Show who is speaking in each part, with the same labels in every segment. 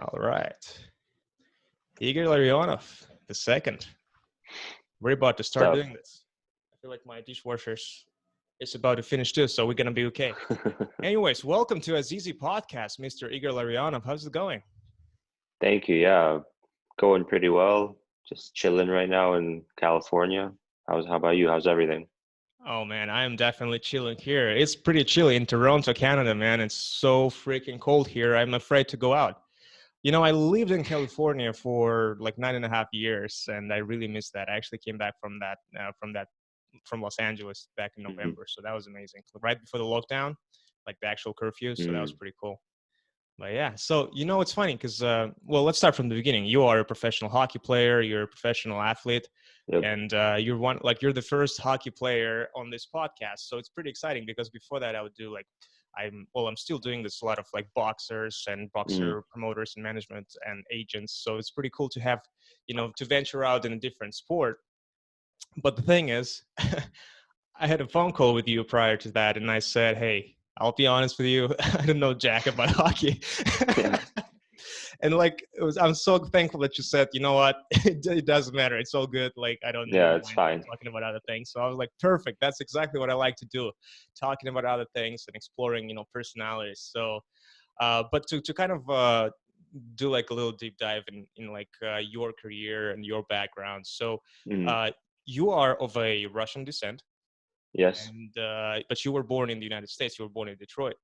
Speaker 1: All right. Igor Larionov II. We're about to start
Speaker 2: So,
Speaker 1: doing this. I feel like my dishwasher's is about to finish too, so we're going to be okay. Anyways, welcome to Azizi podcast, Mr. Igor Larionov. How's it going?
Speaker 2: thank you. Yeah, going pretty well. Just chilling right now in California. How about you? How's everything?
Speaker 1: Oh man, I am definitely chilling here. It's pretty chilly in Toronto, Canada, man. It's so freaking cold here. I'm afraid to go out. I lived in California for like 9.5 years, and I really miss that. I actually came back from Los Angeles back in
Speaker 2: hmm
Speaker 1: November, so that was amazing. Right before the lockdown, like the actual curfew, so that was
Speaker 2: Mm,
Speaker 1: pretty cool. But yeah, so it's funny because well, let's start from the beginning. You are a professional hockey player. You're a professional athlete,
Speaker 2: yep.
Speaker 1: and you're the first hockey player on this podcast. So it's pretty exciting because before that, I would do like I'm still doing this a lot of like boxers and
Speaker 2: Mm,
Speaker 1: boxer promoters and management and agents. So it's pretty cool to have to venture out in a different sport. But the thing is, I had a phone call with you prior to that, and I said, "Hey, I'll be honest with you. I don't know jack about hockey."
Speaker 2: yeah.
Speaker 1: And like I'm so thankful that you said, you know what, it doesn't matter. It's all good. Like I don't
Speaker 2: Yeah,
Speaker 1: even
Speaker 2: it's
Speaker 1: mind
Speaker 2: fine.
Speaker 1: talking about other things. So I was like, perfect. That's exactly what I like to do, talking about other things and exploring, personalities. So, but to kind of do like a little deep dive in like your career and your background. So,
Speaker 2: Mm,
Speaker 1: uh, you are of a Russian descent,
Speaker 2: yes,
Speaker 1: and but you were born in the United States. You were born in Detroit,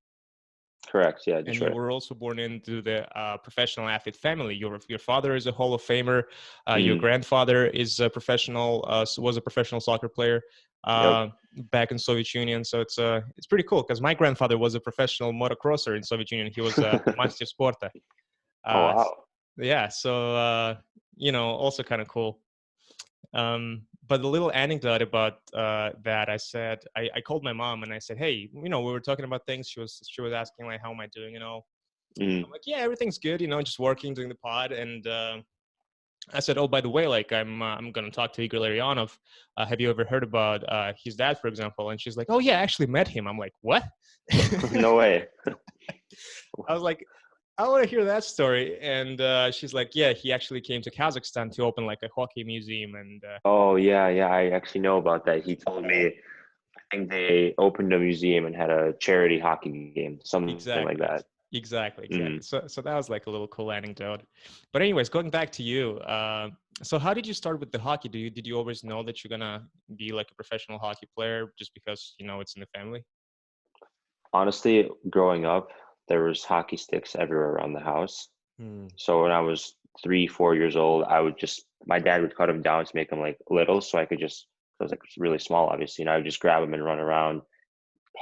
Speaker 2: correct. Yeah,
Speaker 1: and you
Speaker 2: Detroit.
Speaker 1: were also born into the professional athlete family. Your father is a Hall of Famer. Your
Speaker 2: Mm,
Speaker 1: grandfather is a was a professional soccer player
Speaker 2: yep.
Speaker 1: uh, back in Soviet Union. So it's pretty cool because my grandfather was a professional motocrosser in Soviet Union. He was a master sporta.
Speaker 2: Oh,
Speaker 1: Uh,
Speaker 2: wow.
Speaker 1: yeah, so also kind of cool. But the little anecdote about that, I said, I called my mom and I said, hey, we were talking about things. She was asking like, how am I doing?
Speaker 2: Mm,
Speaker 1: I'm like, yeah, everything's good. Just working, doing the pod. And I said, oh, by the way, like I'm gonna talk to Igor Larionov. Have you ever heard about his dad, for example? And she's like, oh yeah, I actually met him. I'm like, what?
Speaker 2: no way.
Speaker 1: I was like, I want to hear that story. And she's like, yeah, he actually came to Kazakhstan to open like a hockey museum. And
Speaker 2: Oh, yeah, yeah. I actually know about that. He told me. I think they opened a museum and had a charity hockey game, something like
Speaker 1: exactly.
Speaker 2: that.
Speaker 1: Exactly.
Speaker 2: Mm.
Speaker 1: So that was like a little cool anecdote. But anyways, going back to you. So how did you start with the hockey? Did you always know that you're gonna be like a professional hockey player just because it's in the family?
Speaker 2: Honestly, growing up, there was hockey sticks everywhere around the house.
Speaker 1: Hmm.
Speaker 2: So when I was 3, 4 years old, my dad would cut them down to make them like little, so I was like really small, obviously, and I would just grab them and run around,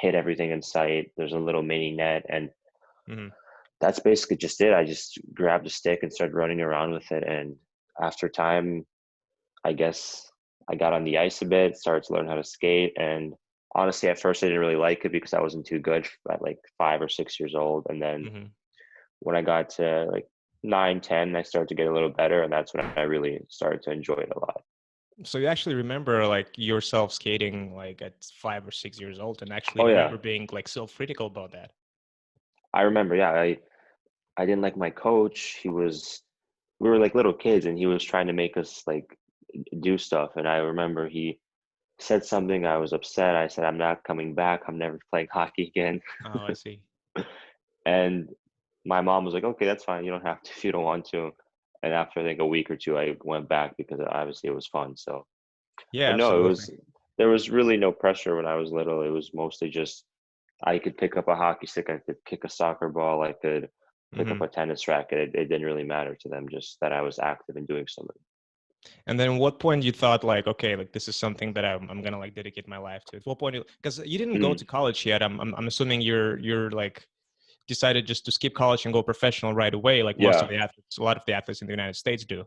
Speaker 2: hit everything in sight. There's a little mini net, and
Speaker 1: Hmm.
Speaker 2: that's basically just it. I just grabbed a stick and started running around with it, and after time, I guess I got on the ice a bit, started to learn how to skate, and honestly, at first I didn't really like it because I wasn't too good at like 5 or 6 years old, and then
Speaker 1: Hmm.
Speaker 2: when I got to like 9, 10, I started to get a little better, and that's when I really started to enjoy it a lot.
Speaker 1: So you actually remember like yourself skating like at 5 or 6 years old, and actually
Speaker 2: Oh yeah,
Speaker 1: remember being like self-critical about that.
Speaker 2: I remember. Yeah, I didn't like my coach. We were like little kids, and he was trying to make us like do stuff. And I remember he said something. I was upset. I said, "I'm not coming back. I'm never playing hockey again."
Speaker 1: Oh, I see.
Speaker 2: And my mom was like, "Okay, that's fine. You don't have to if you don't want to." And after I think a week or two, I went back because obviously it was fun. So,
Speaker 1: Yeah,
Speaker 2: but no,
Speaker 1: absolutely.
Speaker 2: there was really no pressure when I was little. It was mostly just I could pick up a hockey stick, I could kick a soccer ball, I could pick up
Speaker 1: Hmm.
Speaker 2: a tennis racket. It didn't really matter to them, just that I was active in doing something.
Speaker 1: And then what point you thought like, okay, like this is something that I'm gonna like dedicate my life to? At what point? Because you didn't go
Speaker 2: Mm,
Speaker 1: to college yet. I'm assuming you're like decided just to skip college and go professional right away, like most of
Speaker 2: yeah.
Speaker 1: the athletes, a lot of the athletes in the United States do.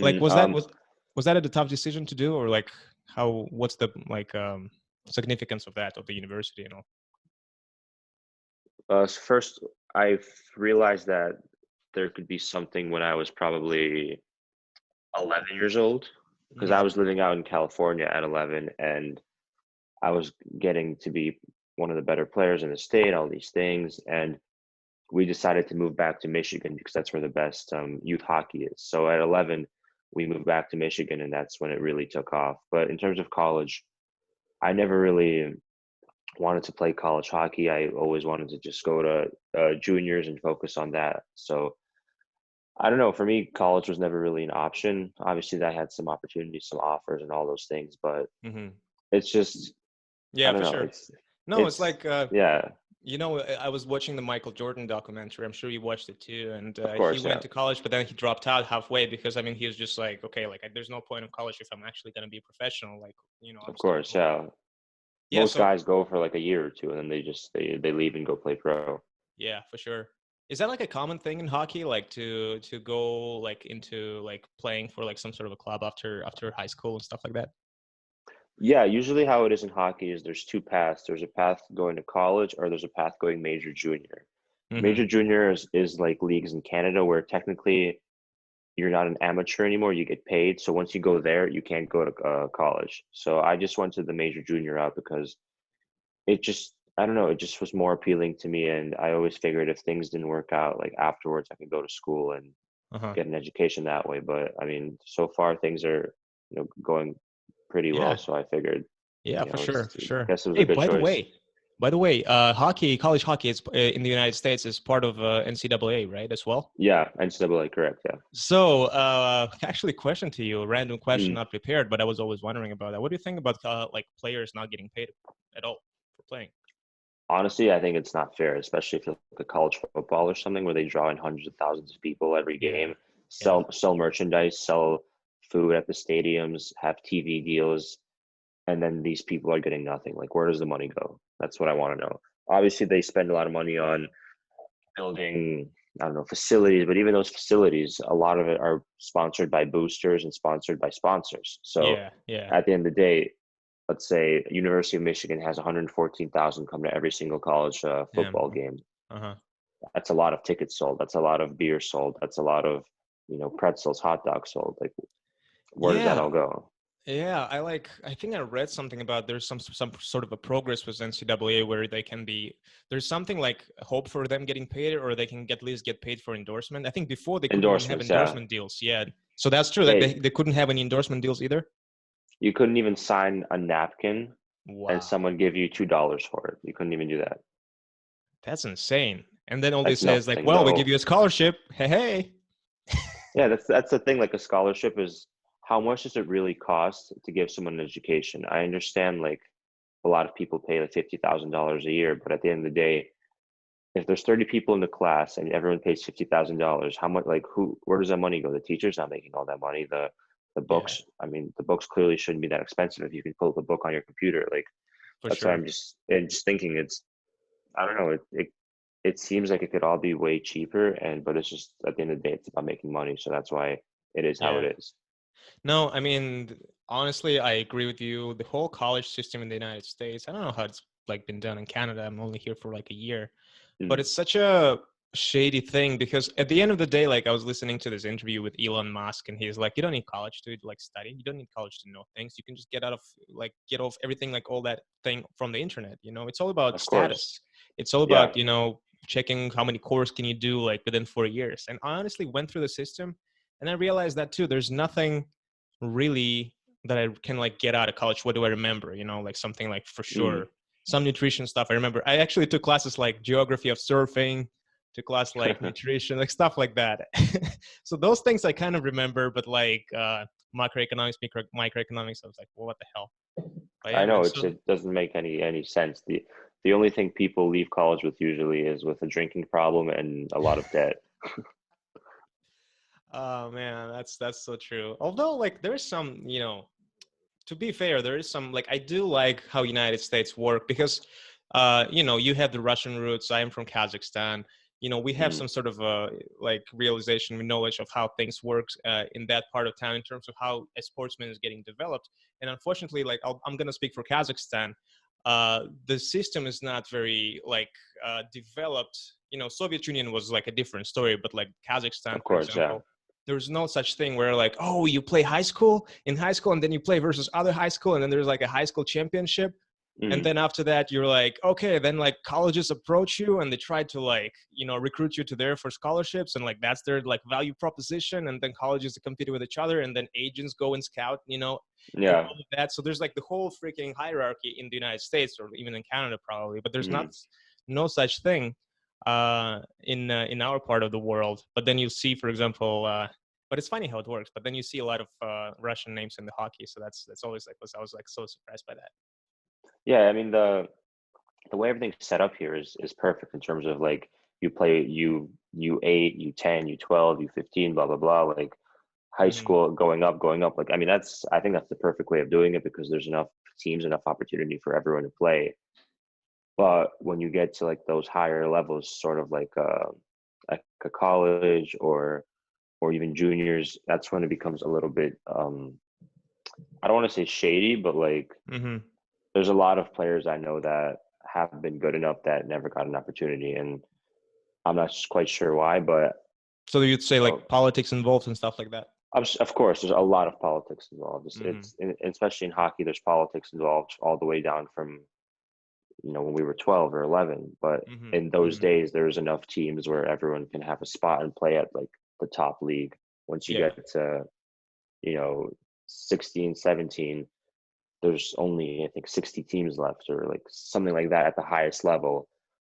Speaker 1: Like,
Speaker 2: Mm,
Speaker 1: was that a tough decision to do, or like what's the like significance of that of the university and all?
Speaker 2: so first, I realized that there could be something when I was probably 11 years old, because I
Speaker 1: Mm,
Speaker 2: was living out in California at 11, and I was getting to be one of the better players in the state, all these things. And we decided to move back to Michigan because that's where the best youth hockey is. So at 11, we moved back to Michigan, and that's when it really took off. But in terms of college, I never really wanted to play college hockey. I always wanted to just go to juniors and focus on that. So I don't know. For me, college was never really an option. Obviously, I had some opportunities, some offers, and all those things, but
Speaker 1: Hmm.
Speaker 2: it's just I
Speaker 1: Yeah,
Speaker 2: don't
Speaker 1: for
Speaker 2: know.
Speaker 1: sure. No, it's
Speaker 2: It's
Speaker 1: like
Speaker 2: yeah,
Speaker 1: you know, I was watching the Michael Jordan documentary. I'm sure you watched it too. And
Speaker 2: of
Speaker 1: he
Speaker 2: course,
Speaker 1: went
Speaker 2: yeah,
Speaker 1: to college, but then he dropped out halfway because I mean, he was just like, okay, like there's no point of college if I'm actually going to be a professional. Like, you know, I'm
Speaker 2: of
Speaker 1: still
Speaker 2: course,
Speaker 1: going.
Speaker 2: yeah.
Speaker 1: Yeah.
Speaker 2: Most
Speaker 1: So
Speaker 2: guys go for like a year or two, and then they leave and go play pro.
Speaker 1: yeah, for sure. Is that like a common thing in hockey, like to go like into like playing for like some sort of a club after high school and stuff like that?
Speaker 2: Yeah, usually how it is in hockey is there's two paths. There's a path going to college, or there's a path going major junior.
Speaker 1: Hmm.
Speaker 2: Major junior is like leagues in Canada where technically you're not an amateur anymore. You get paid. So once you go there, you can't go to college. So I just went to the major junior route because it just, I don't know, it just was more appealing to me. And I always figured if things didn't work out, like afterwards, I could go to school and
Speaker 1: Uh-huh.
Speaker 2: get an education that way. But I mean, so far things are, going pretty well.
Speaker 1: Yeah.
Speaker 2: So I figured,
Speaker 1: Yeah, for sure, for
Speaker 2: I
Speaker 1: sure.
Speaker 2: guess it was
Speaker 1: Hey,
Speaker 2: a good choice.
Speaker 1: by the way, hockey, college hockey is in the United States is part of NCAA, right, as well?
Speaker 2: Yeah, NCAA, correct. Yeah.
Speaker 1: So, actually, question to you, a random question,
Speaker 2: Mm.
Speaker 1: not prepared, but I was always wondering about that. What do you think about like players not getting paid at all for playing?
Speaker 2: Honestly, I think it's not fair, especially if you look at college football or something where they draw in hundreds of thousands of people every
Speaker 1: Yeah,
Speaker 2: game,
Speaker 1: yeah,
Speaker 2: sell merchandise, sell food at the stadiums, have TV deals, and then these people are getting nothing. Like, where does the money go? That's what I want to know. Obviously, they spend a lot of money on building, I don't know, facilities, but even those facilities, a lot of it are sponsored by boosters and sponsored by sponsors. So
Speaker 1: yeah, yeah,
Speaker 2: at the end of the day, let's say University of Michigan has 114,000 come to every single college
Speaker 1: yeah.
Speaker 2: football game.
Speaker 1: Uh-huh.
Speaker 2: That's a lot of tickets sold. That's a lot of beer sold. That's a lot of, pretzels, hot dogs sold. Like, where does that
Speaker 1: Yeah,
Speaker 2: all go?
Speaker 1: yeah. I think I read something about there's some sort of a progress with NCAA where they can be there's something like hope for them getting paid or they can at least get paid for endorsement. I think before they couldn't even have
Speaker 2: Endorsements, yeah.
Speaker 1: endorsement deals. Yeah. So that's true. Like
Speaker 2: Yeah,
Speaker 1: they couldn't have any endorsement deals either.
Speaker 2: you couldn't even sign a napkin and
Speaker 1: Wow.
Speaker 2: someone give you $2 for it. You couldn't even do that.
Speaker 1: That's insane. And then all they
Speaker 2: That's
Speaker 1: say is like,
Speaker 2: nothing.
Speaker 1: well, we give
Speaker 2: No.
Speaker 1: you a scholarship. Hey, hey.
Speaker 2: Yeah, that's the thing. Like a scholarship is how much does it really cost to give someone an education? I understand like a lot of people pay like $50,000 a year, but at the end of the day, if there's 30 people in the class and everyone pays $50,000, how much like where does that money go? The teacher's not making all that money. The
Speaker 1: Yeah,
Speaker 2: books, I mean, the books clearly shouldn't be that expensive if you can pull up a book on your computer. Like
Speaker 1: for
Speaker 2: that's why
Speaker 1: sure.
Speaker 2: I'm just thinking it's I don't know, it seems like it could all be way cheaper but it's just at the end of the day it's about making money. So that's why it is how
Speaker 1: Yeah.
Speaker 2: it is.
Speaker 1: No, I mean, honestly, I agree with you. The whole college system in the United States, I don't know how it's like been done in Canada. I'm only here for like a year, but
Speaker 2: Mm.
Speaker 1: it's such a shady thing because at the end of the day, like I was listening to this interview with Elon Musk and he's like, you don't need college to like study. You don't need college to know things. You can just get off everything, like all that thing from the internet. You know, it's all about
Speaker 2: Of course.
Speaker 1: status. It's all
Speaker 2: Yeah.
Speaker 1: about, you know, checking how many courses can you do like within 4 years. And I honestly went through the system and I realized that too. There's nothing really that I can like get out of college. What do I remember? You know, like something like for
Speaker 2: Mm.
Speaker 1: sure some nutrition stuff. I remember I actually took classes like geography of surfing, took class like nutrition, like stuff like that. So those things I kind of remember, but like macroeconomics, microeconomics, I was like, well, what the hell? But
Speaker 2: I
Speaker 1: yeah,
Speaker 2: know
Speaker 1: man.
Speaker 2: it
Speaker 1: So
Speaker 2: doesn't make any sense. The only thing people leave college with usually is with a drinking problem and a lot of debt.
Speaker 1: oh man, that's so true. Although like there's some, you know, to be fair, there is some like I do like how United States work because you know, you have the Russian roots. I am from Kazakhstan. You know, we have
Speaker 2: Mm.
Speaker 1: some sort of like realization, knowledge of how things work in that part of town in terms of how a sportsman is getting developed. And unfortunately, like I'm gonna speak for Kazakhstan. The system is not very like developed. You know, Soviet Union was like a different story, but like Kazakhstan,
Speaker 2: Of
Speaker 1: for
Speaker 2: course, yeah.
Speaker 1: example, there's no such thing where like, oh, you play high school in high school and then you play versus other high school and then there's like a high school championship. And then after that, you're like, okay, then like colleges approach you and they try to like, recruit you to there for scholarships. And like, that's their like value proposition. And then colleges compete with each other, and then agents go and scout, and
Speaker 2: Yeah.
Speaker 1: all of that. So there's like the whole freaking hierarchy in the United States, or even in Canada probably, but there's no such thing in our part of the world. But then you see, for example, but it's funny how it works. But then you see a lot of Russian names in the hockey. So that's always like, I was like so surprised by that.
Speaker 2: Yeah, I mean the way everything's set up here is perfect in terms of like you play U8, U10, U12, U15, blah blah blah, like high school going up. Like I mean I think that's the perfect way of doing it, because there's enough teams, enough opportunity for everyone to play. But when you get to like those higher levels, sort of like a college or even juniors, that's when it becomes a little bit I don't want to say shady, but like there's a lot of players I know that have been good enough that never got an opportunity, and I'm not quite sure why. But
Speaker 1: so you'd say like politics involved and stuff like that?
Speaker 2: Of course, there's a lot of politics involved. It's especially in hockey, there's politics involved all the way down from when we were 12 or 11. But in those days, there was enough teams where everyone can have a spot and play at like the top league. Once you get to 16, 17, there's only I think 60 teams left, or like something like that at the highest level.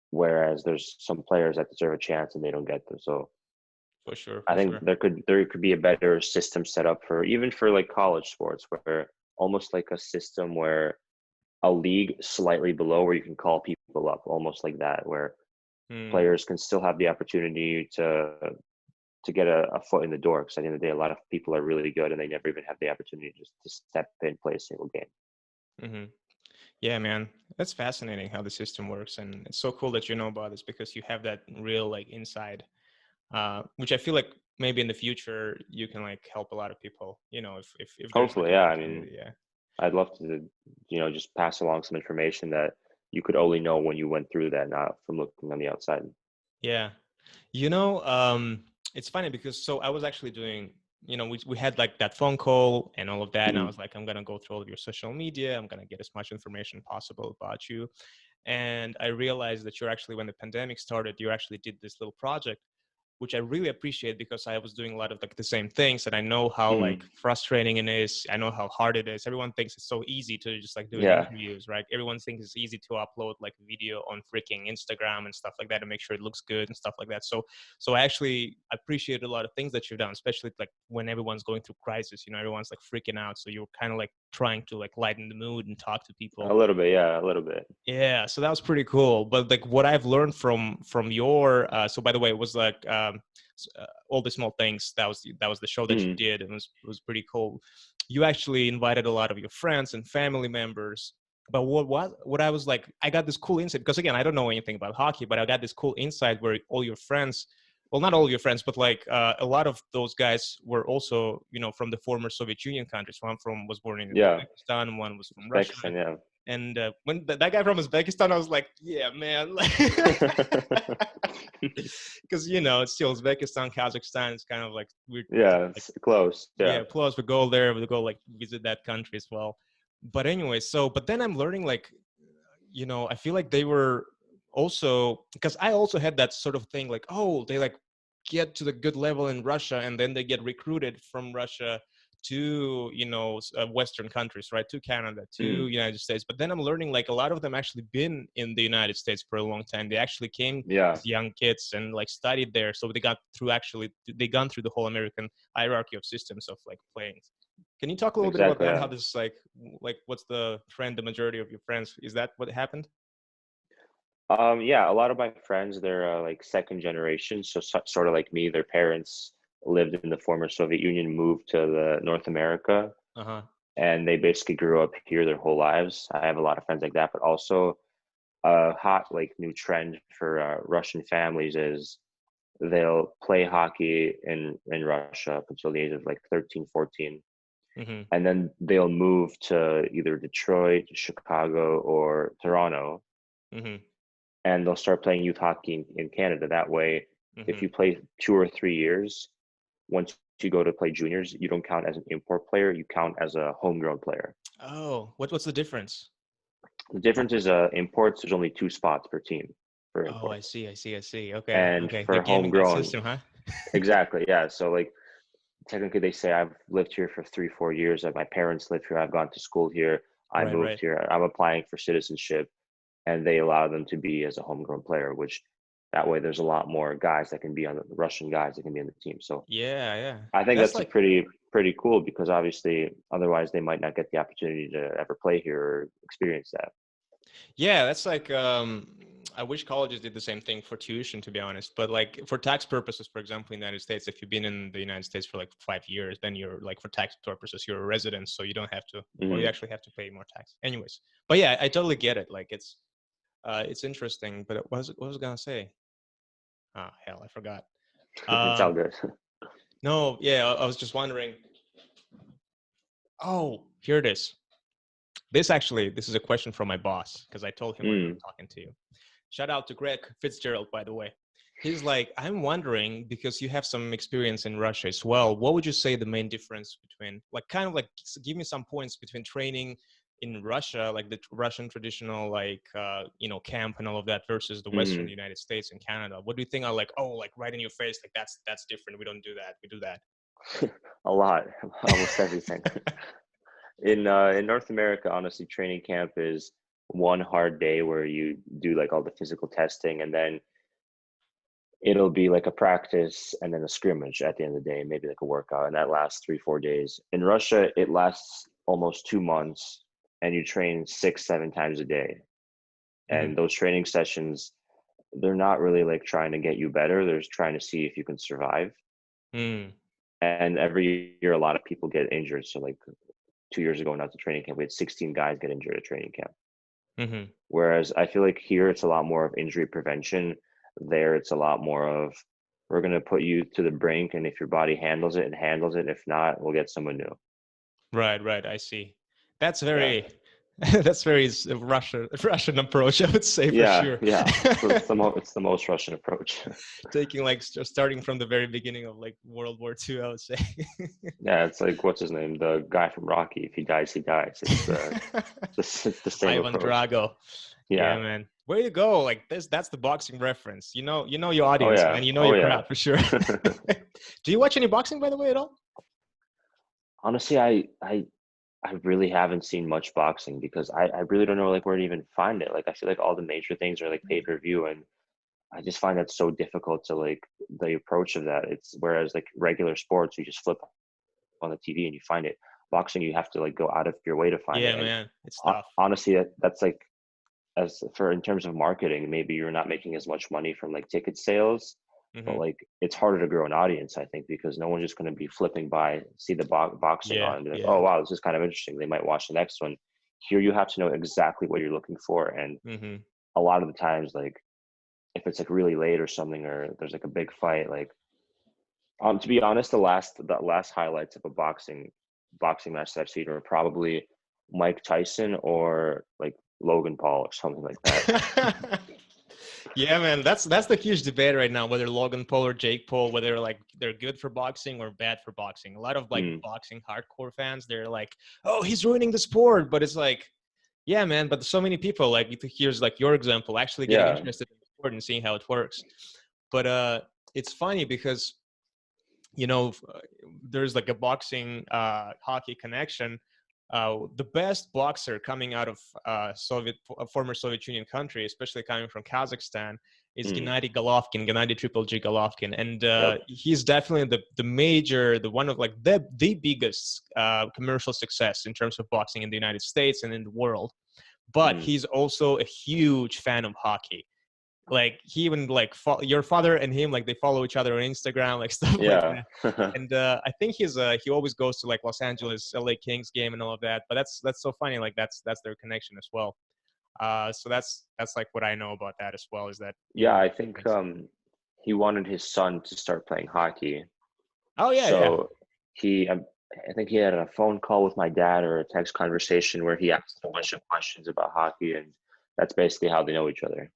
Speaker 2: Whereas there's some players that deserve a chance and they don't get them. So
Speaker 1: for sure,
Speaker 2: I think there could be a better system set up for even for like college sports, where almost like a system where a league slightly below where you can call people up, almost like that, where players can still have the opportunity to get a foot in the door. Because at the end of the day, a lot of people are really good and they never even have the opportunity just to step in, play a single game.
Speaker 1: Yeah, man, that's fascinating how the system works, and it's so cool that you know about this, because you have that real like inside, which I feel like maybe in the future you can like help a lot of people. If there's like
Speaker 2: Hopefully,
Speaker 1: an
Speaker 2: yeah. I mean,
Speaker 1: opportunity, yeah.
Speaker 2: I'd love to, just pass along some information that you could only know when you went through that, not from looking on the outside.
Speaker 1: Yeah. It's funny because so I was actually doing, we had like that phone call and all of that. And I was like, I'm going to go through all of your social media. I'm going to get as much information possible about you. And I realized that you're actually, when the pandemic started, you actually did this little project, which I really appreciate, because I was doing a lot of like the same things, and I know how like frustrating it is. I know how hard it is. Everyone thinks it's so easy to just like do interviews, right? Everyone thinks it's easy to upload like video on freaking Instagram and stuff like that to make sure it looks good and stuff like that. So I actually appreciate a lot of things that you've done, especially like when everyone's going through crisis, everyone's like freaking out. So you're kind of like trying to like lighten the mood and talk to people.
Speaker 2: A little bit, yeah, a little bit.
Speaker 1: Yeah, so that was pretty cool. But like what I've learned from your so by the way, it was like all the small things. That was the show that you did, and it was pretty cool. You actually invited a lot of your friends and family members. But what I was like, I got this cool insight, because again, I don't know anything about hockey, but I got this cool insight where all your friends, well, not all of your friends, but like a lot of those guys were also, from the former Soviet Union countries. One was born in Uzbekistan, one was from Russia.
Speaker 2: Yeah.
Speaker 1: And when that guy from Uzbekistan, I was like, yeah, man. Because, it's still Uzbekistan, Kazakhstan. It's kind of like weird.
Speaker 2: Yeah, it's close.
Speaker 1: Yeah, close. We go there. We go like visit that country as well. But anyway, but then I'm learning like, I feel like they were also, because I also had that sort of thing like, oh, they like get to the good level in Russia and then they get recruited from Russia to Western countries, right, to Canada, to United States. But then I'm learning like a lot of them actually been in the United States for a long time. They actually came as young kids and like studied there, so they gone through the whole American hierarchy of systems of like playing. Can you talk a little bit about that? How this is like what's the trend? The majority of your friends, is that what happened?
Speaker 2: Yeah, a lot of my friends, they're like second generation, so sort of like me. Their parents lived in the former Soviet Union, moved to the North America, and they basically grew up here their whole lives. I have a lot of friends like that, but also a hot like new trend for Russian families is they'll play hockey in Russia up until the age of like 13, 14. And then they'll move to either Detroit, Chicago, or Toronto. And they'll start playing youth hockey in Canada. That way, if you play 2 or 3 years, once you go to play juniors, you don't count as an import player. You count as a homegrown player.
Speaker 1: Oh, what's the difference?
Speaker 2: The difference is in ports, there's only 2 spots per team for
Speaker 1: Oh, I
Speaker 2: imports.
Speaker 1: see. I see. I see. Okay.
Speaker 2: And
Speaker 1: Okay. They're
Speaker 2: for
Speaker 1: gaming that
Speaker 2: homegrown,
Speaker 1: system, huh?
Speaker 2: exactly, yeah. So like technically they say I've lived here for 3, 4 years, that my parents live here, I've gone to school here, I
Speaker 1: Right.
Speaker 2: moved
Speaker 1: Right.
Speaker 2: here, I'm applying for citizenship, and they allow them to be as a homegrown player, which that way there's a lot more guys that can be on the Russian guys that can be on the team. So
Speaker 1: Yeah. Yeah.
Speaker 2: I think
Speaker 1: That's
Speaker 2: that's a
Speaker 1: like,
Speaker 2: pretty cool, because obviously otherwise they might not get the opportunity to ever play here or experience that.
Speaker 1: yeah, that's like, I wish colleges did the same thing for tuition, to be honest. But like for tax purposes, for example, in the United States, if you've been in the United States for like 5 years, then you're like, for tax purposes, you're a resident, so you don't have to, or you
Speaker 2: Hmm.
Speaker 1: actually have to pay more tax. Anyways, but yeah, I totally get it. Like it's interesting. But what was I gonna say? Ah, hell, I forgot.
Speaker 2: It's all
Speaker 1: Um,
Speaker 2: good.
Speaker 1: no, yeah, I was just wondering. Oh, here it is. This is a question from my boss, because I told him I'm
Speaker 2: Mm.
Speaker 1: talking to you. Shout out to Greg Fitzgerald, by the way. He's like, I'm wondering, because you have some experience in Russia as well, what would you say the main difference between, like, kind of like, give me some points between training in Russia, like the Russian traditional, like, camp and all of that, versus the Western
Speaker 2: Hmm.
Speaker 1: United States and Canada? What do you think are like, oh, like right in your face, like that's different. We don't do that. We do that.
Speaker 2: A lot, almost everything. In North America, honestly, training camp is one hard day where you do like all the physical testing, and then it'll be like a practice and then a scrimmage at the end of the day, maybe like a workout, and that lasts 3, 4 days. In Russia, it lasts almost 2 months, and you train 6, 7 times a day.
Speaker 1: Mm-hmm.
Speaker 2: And those training sessions, they're not really like trying to get you better. They're just trying to see if you can survive.
Speaker 1: Mm.
Speaker 2: And every year, a lot of people get injured. So like 2 years ago, when I was at training camp, we had 16 guys get injured at training camp.
Speaker 1: Mm-hmm.
Speaker 2: Whereas I feel like here it's a lot more of injury prevention. There it's a lot more of, we're going to put you to the brink, and if your body handles it, and handles it. If not, we'll get someone new.
Speaker 1: Right, right. I see. That's
Speaker 2: Yeah,
Speaker 1: very, that's very Russian approach, I would say, for
Speaker 2: yeah,
Speaker 1: sure.
Speaker 2: yeah. It's the most Russian approach.
Speaker 1: Taking like starting from the very beginning of like World War II, I would say.
Speaker 2: Yeah, it's like, what's his name, the guy from Rocky. If he dies, he dies. It's the same
Speaker 1: Ivan
Speaker 2: approach.
Speaker 1: Drago. Yeah,
Speaker 2: Yeah.
Speaker 1: man. Where you go? Like this, that's the boxing reference. You know your
Speaker 2: Oh
Speaker 1: audience,
Speaker 2: yeah.
Speaker 1: man. You know
Speaker 2: Oh
Speaker 1: your
Speaker 2: yeah.
Speaker 1: crowd for sure. Do you watch any boxing, by the way, at all?
Speaker 2: Honestly, I really haven't seen much boxing, because I really don't know like where to even find it. Like I feel like all the major things are like pay-per-view, and I just find that so difficult to like the approach of that. It's whereas like regular sports, you just flip on the TV and you find it. Boxing, you have to like go out of your way to find it.
Speaker 1: Yeah,
Speaker 2: And
Speaker 1: man. It's tough.
Speaker 2: honestly, that's like, as for in terms of marketing, maybe you're not making as much money from like ticket sales, but
Speaker 1: Hmm.
Speaker 2: like it's harder to grow an audience, I think, because no one's just going to be flipping by, see the boxing
Speaker 1: Yeah,
Speaker 2: on, and be like,
Speaker 1: yeah.
Speaker 2: oh wow, this is kind of interesting. They might watch the next one. Here, you have to know exactly what you're looking for, and
Speaker 1: Hmm.
Speaker 2: a lot of the times, like if it's like really late or something, or there's like a big fight, like to be honest, the last highlights of a boxing match that I've seen were probably Mike Tyson or like Logan Paul or something like that.
Speaker 1: Yeah, man, that's the huge debate right now, whether Logan Paul or Jake Paul, whether like they're good for boxing or bad for boxing. A lot of like
Speaker 2: Mm,
Speaker 1: boxing hardcore fans, they're like, "Oh, he's ruining the sport," but it's like, yeah, man, but so many people, like, here's like your example, actually getting
Speaker 2: yeah.
Speaker 1: interested in the sport and seeing how it works. But it's funny because there's like a boxing hockey connection. The best boxer coming out of former Soviet Union country, especially coming from Kazakhstan, is
Speaker 2: Mm,
Speaker 1: Gennady Triple G Golovkin, and
Speaker 2: yep.
Speaker 1: he's definitely the one of like the biggest commercial success in terms of boxing in the United States and in the world. But
Speaker 2: Mm,
Speaker 1: he's also a huge fan of hockey. Like he even like your father and him, like they follow each other on Instagram, like stuff like
Speaker 2: yeah.
Speaker 1: that. And I think he always goes to like Los Angeles LA Kings game and all of that. But that's so funny, like that's their connection as well. So that's like what I know about that as well, is that
Speaker 2: Yeah, I
Speaker 1: huge
Speaker 2: think
Speaker 1: difference.
Speaker 2: he wanted his son to start playing hockey.
Speaker 1: Oh yeah, yeah.
Speaker 2: So I think he had a phone call with my dad or a text conversation where he asked a bunch of questions about hockey, and that's basically how they know each other.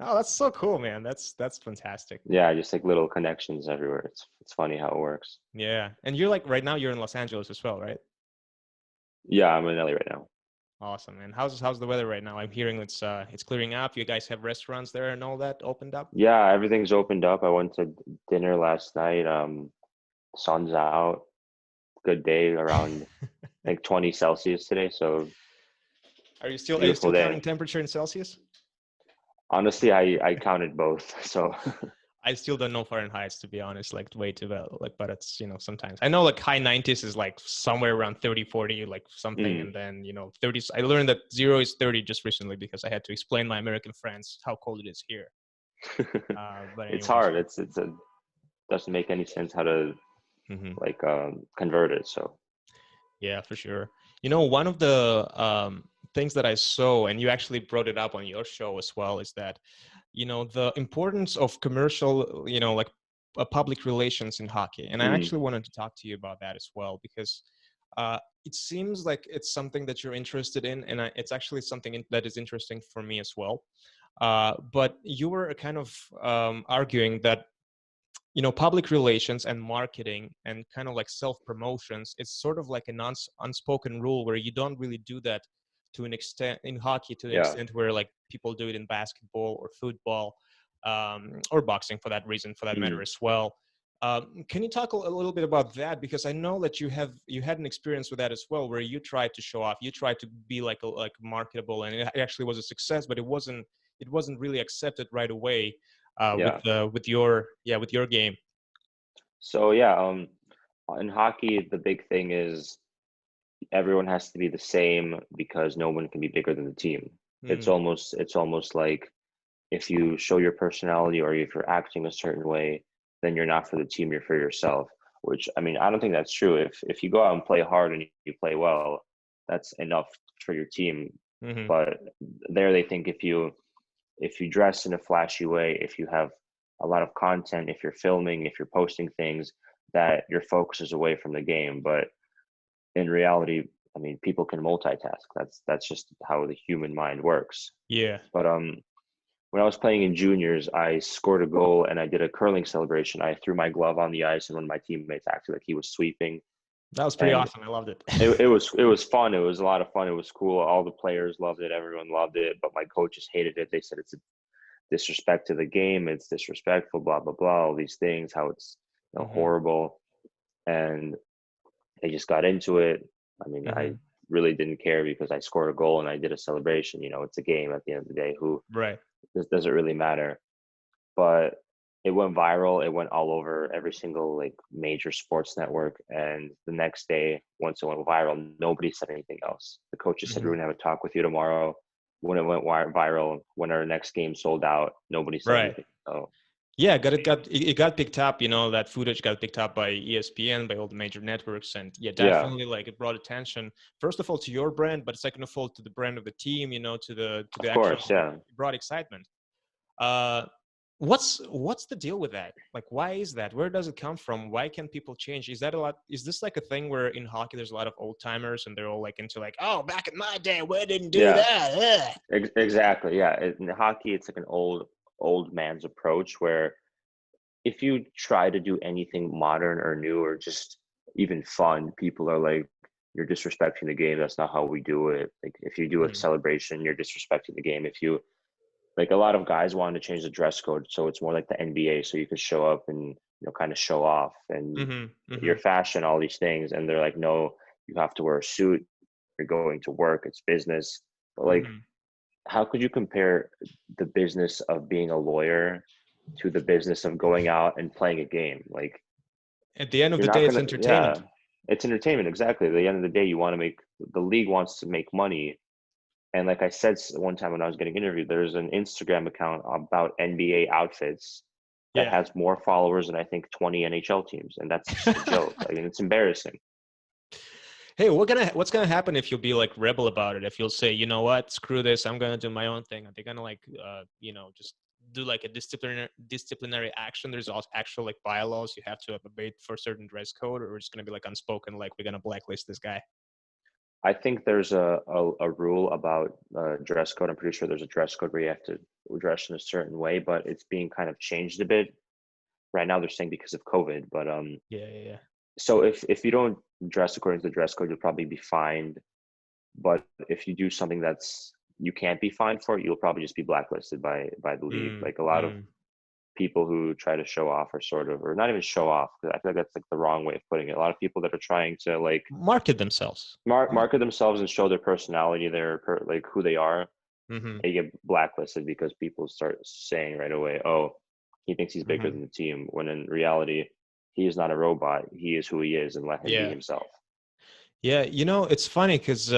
Speaker 1: Oh, that's so cool, man. That's fantastic.
Speaker 2: Yeah, just like little connections everywhere. It's funny how it works.
Speaker 1: Yeah, and you're like right now you're in Los Angeles as well, right?
Speaker 2: Yeah, I'm in LA right now.
Speaker 1: Awesome, man. How's the weather right now? I'm hearing it's clearing up. You guys have restaurants there and all that opened up?
Speaker 2: Yeah, everything's opened up. I went to dinner last night. Sun's out. Good day around like 20 Celsius today. So
Speaker 1: Are you
Speaker 2: beautiful
Speaker 1: still counting
Speaker 2: day.
Speaker 1: temperature in Celsius?
Speaker 2: Honestly, I counted both. So
Speaker 1: I still don't know Fahrenheit, to be honest, like way too well. Like, but it's, sometimes I know like high 90s is like somewhere around 30, 40, like something.
Speaker 2: mm,
Speaker 1: And then, 30s. I learned that 0 is 30 just recently because I had to explain my American friends how cold it is here. But
Speaker 2: it's
Speaker 1: anyways.
Speaker 2: hard. It's a doesn't make any sense how to
Speaker 1: Mhm.
Speaker 2: like convert it. So
Speaker 1: Yeah, for sure. One of the things that I saw, and you actually brought it up on your show as well, is that, the importance of commercial, like public relations in hockey. And I
Speaker 2: mm,
Speaker 1: actually wanted to talk to you about that as well, because it seems like it's something that you're interested in, and it's actually something that is interesting for me as well. But you were kind of arguing that public relations and marketing and kind of like self promotions, it's sort of like an unspoken rule where you don't really do that to an extent in hockey, to an
Speaker 2: yeah.
Speaker 1: extent where like people do it in basketball or football, or boxing for that reason, for that matter
Speaker 2: Mm.
Speaker 1: as well. Can you talk a little bit about that, because I know that you had an experience with that as well, where you tried to show off, you tried to be like marketable, and it actually was a success, but it wasn't really accepted right away,
Speaker 2: Yeah.
Speaker 1: with your game.
Speaker 2: So yeah, in hockey, the big thing is everyone has to be the same because no one can be bigger than the team.
Speaker 1: Mm,
Speaker 2: It's almost like if you show your personality or if you're acting a certain way, then you're not for the team, you're for yourself. Which I mean, I don't think that's true. If you go out and play hard and you play well, that's enough for your team.
Speaker 1: hmm
Speaker 2: But there they think if you dress in a flashy way, if you have a lot of content, if you're filming, if you're posting things, that your focus is away from the game. But in reality, I mean, people can multitask. That's just how the human mind works.
Speaker 1: Yeah,
Speaker 2: But when I was playing in juniors, I scored a goal and I did a curling celebration. I threw my glove on the ice, and one of my teammates acted like he was sweeping,
Speaker 1: that was pretty
Speaker 2: and
Speaker 1: awesome. I loved it.
Speaker 2: it was fun. It was a lot of fun. It was cool. All the players loved it. Everyone loved it, but my coaches hated it. They said it's a disrespect to the game. It's disrespectful. Blah blah blah. All these things. How it's
Speaker 1: hmm
Speaker 2: horrible, and they just got into it. I mean, I
Speaker 1: hmm
Speaker 2: really didn't care because I scored a goal and I did a celebration. It's a game at the end of the day. Who
Speaker 1: Right.
Speaker 2: this doesn't really matter. But it went viral. It went all over every single like major sports network. And the next day, once it went viral, nobody said anything else. The coaches said,
Speaker 1: hmm
Speaker 2: "We're gonna have a talk with you tomorrow." When it went viral, when our next game sold out, nobody said
Speaker 1: Right.
Speaker 2: anything. So
Speaker 1: Yeah, it got picked up. That footage got picked up by ESPN, by all the major networks, and yeah,
Speaker 2: yeah,
Speaker 1: definitely like it brought attention. First of all, to your brand, but second of all, to the brand of the team. To the
Speaker 2: of
Speaker 1: actual,
Speaker 2: course, yeah.
Speaker 1: it brought excitement. Uh, what's the deal with that? Like, why is that? Where does it come from? Why can people change? Is that a lot? Is this like a thing where in hockey there's a lot of old timers and they're all like into like, oh, back in my day, we didn't do
Speaker 2: Yeah,
Speaker 1: that. Ugh.
Speaker 2: exactly. Yeah, in hockey, it's like an old man's approach where if you try to do anything modern or new or just even fun, people are like, you're disrespecting the game. That's not how we do it. Like if you do a
Speaker 1: Mhm,
Speaker 2: celebration, you're disrespecting the game. If you like a lot of guys wanted to change the dress code so it's more like the NBA, so you could show up and kind of show off and
Speaker 1: mhm,
Speaker 2: your
Speaker 1: mhm,
Speaker 2: fashion, all these things. And they're like, no, you have to wear a suit. You're going to work. It's business. But like,
Speaker 1: mhm.
Speaker 2: how could you compare the business of being a lawyer to the business of going out and playing a game? Like
Speaker 1: At the end of
Speaker 2: you're
Speaker 1: the
Speaker 2: not
Speaker 1: day, it's
Speaker 2: gonna,
Speaker 1: entertainment.
Speaker 2: yeah, it's entertainment. Exactly. At the end of the day, you want to make the league wants to make money. And like I said one time when I was getting interviewed, there's an Instagram account about NBA outfits that
Speaker 1: Yeah.
Speaker 2: has more followers than I think 20 NHL teams, and that's just a joke. I mean, it's embarrassing.
Speaker 1: Hey, what's gonna happen if you'll be like rebel about it? If you'll say, you know what, screw this, I'm gonna do my own thing. Are they gonna like, just do like a disciplinary action? There's also actual like bylaws you have to obey for certain dress code, or it's gonna be like unspoken, like we're gonna blacklist this guy.
Speaker 2: I think there's a rule about dress code. I'm pretty sure there's a dress code where you have to dress in a certain way, but it's being kind of changed a bit. Right now they're saying because of COVID, but
Speaker 1: Yeah, yeah, yeah.
Speaker 2: so if you don't dress according to the dress code, you'll probably be fined. But if you do something that's you can't be fined for, you'll probably just be blacklisted by the league.
Speaker 1: Mm,
Speaker 2: Like a lot of
Speaker 1: mm.
Speaker 2: people who try to show off, or sort of, or not even show off, because I feel like that's like the wrong way of putting it. A lot of people that are trying to like
Speaker 1: Market themselves.
Speaker 2: market themselves and show their personality, like who they are,
Speaker 1: Mm-hmm.
Speaker 2: they get blacklisted because people start saying right away, "Oh, he thinks he's bigger
Speaker 1: Mm-hmm.
Speaker 2: than the team," when in reality, he is not a robot. He is who he is, and let him be
Speaker 1: Yeah.
Speaker 2: himself.
Speaker 1: Yeah. You know, it's funny because,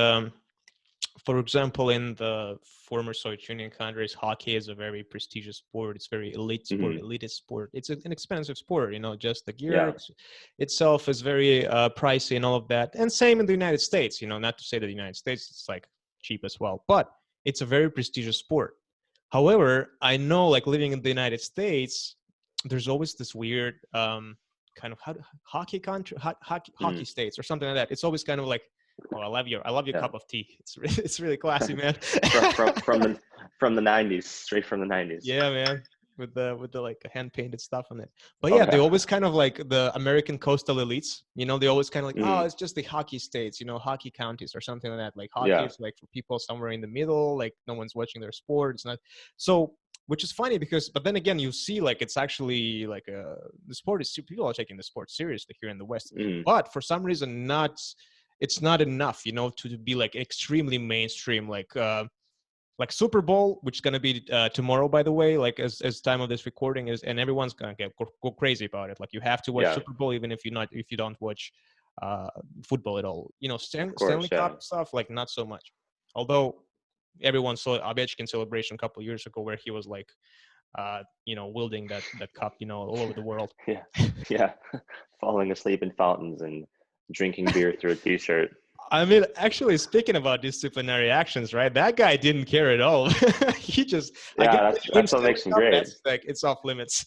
Speaker 1: for example, in the former Soviet Union countries, hockey is a very prestigious sport. It's very elite sport,
Speaker 2: Hmm.
Speaker 1: elitist sport. It's an expensive sport. You know, just the gear
Speaker 2: Yeah.
Speaker 1: itself is very pricey and all of that. And same in the United States. You know, not to say that the United States is like cheap as well, but it's a very prestigious sport. However, I know, like living in the United States, there's always this weird kind of hockey country, hockey
Speaker 2: Hmm.
Speaker 1: states or something like that. It's always kind of like, oh, I love your
Speaker 2: Yeah.
Speaker 1: cup of tea. It's really classy, man.
Speaker 2: From the 90s, straight from the 90s.
Speaker 1: Yeah, man. With the like hand painted stuff on it. But
Speaker 2: Oh
Speaker 1: yeah, they
Speaker 2: yeah.
Speaker 1: always kind of like the American coastal elites, you know, they always kind of like, oh,
Speaker 2: Hmm.
Speaker 1: it's just the hockey states, you know, hockey counties or something like that. Like hockey
Speaker 2: Yeah.
Speaker 1: is like for people somewhere in the middle, like no one's watching their sport. It's not so, which is funny because, but then again, you see like it's actually like the sport is, people are taking the sport seriously here in the West.
Speaker 2: Hmm.
Speaker 1: But for some reason, it's not enough, you know, to be like extremely mainstream, like Super Bowl, which is gonna be tomorrow, by the way. Like as time of this recording is, and everyone's gonna go crazy about it. Like you have to watch
Speaker 2: Yeah.
Speaker 1: Super Bowl even if you don't watch uh, football at all. You know,
Speaker 2: Of
Speaker 1: Stanley
Speaker 2: course. Yeah.
Speaker 1: Cup stuff, like not so much. Although everyone saw Ovechkin celebration a couple of years ago where he was like, you know, wielding that cup, you know, all over the world.
Speaker 2: Yeah. Yeah. Falling asleep in fountains and drinking beer through a t-shirt.
Speaker 1: I mean, actually, speaking about disciplinary actions, right? That guy didn't care at all. He just, I guess,
Speaker 2: Yeah,
Speaker 1: when you win
Speaker 2: that's what
Speaker 1: Stanley
Speaker 2: makes him
Speaker 1: Cup,
Speaker 2: great.
Speaker 1: that's like it's off limits.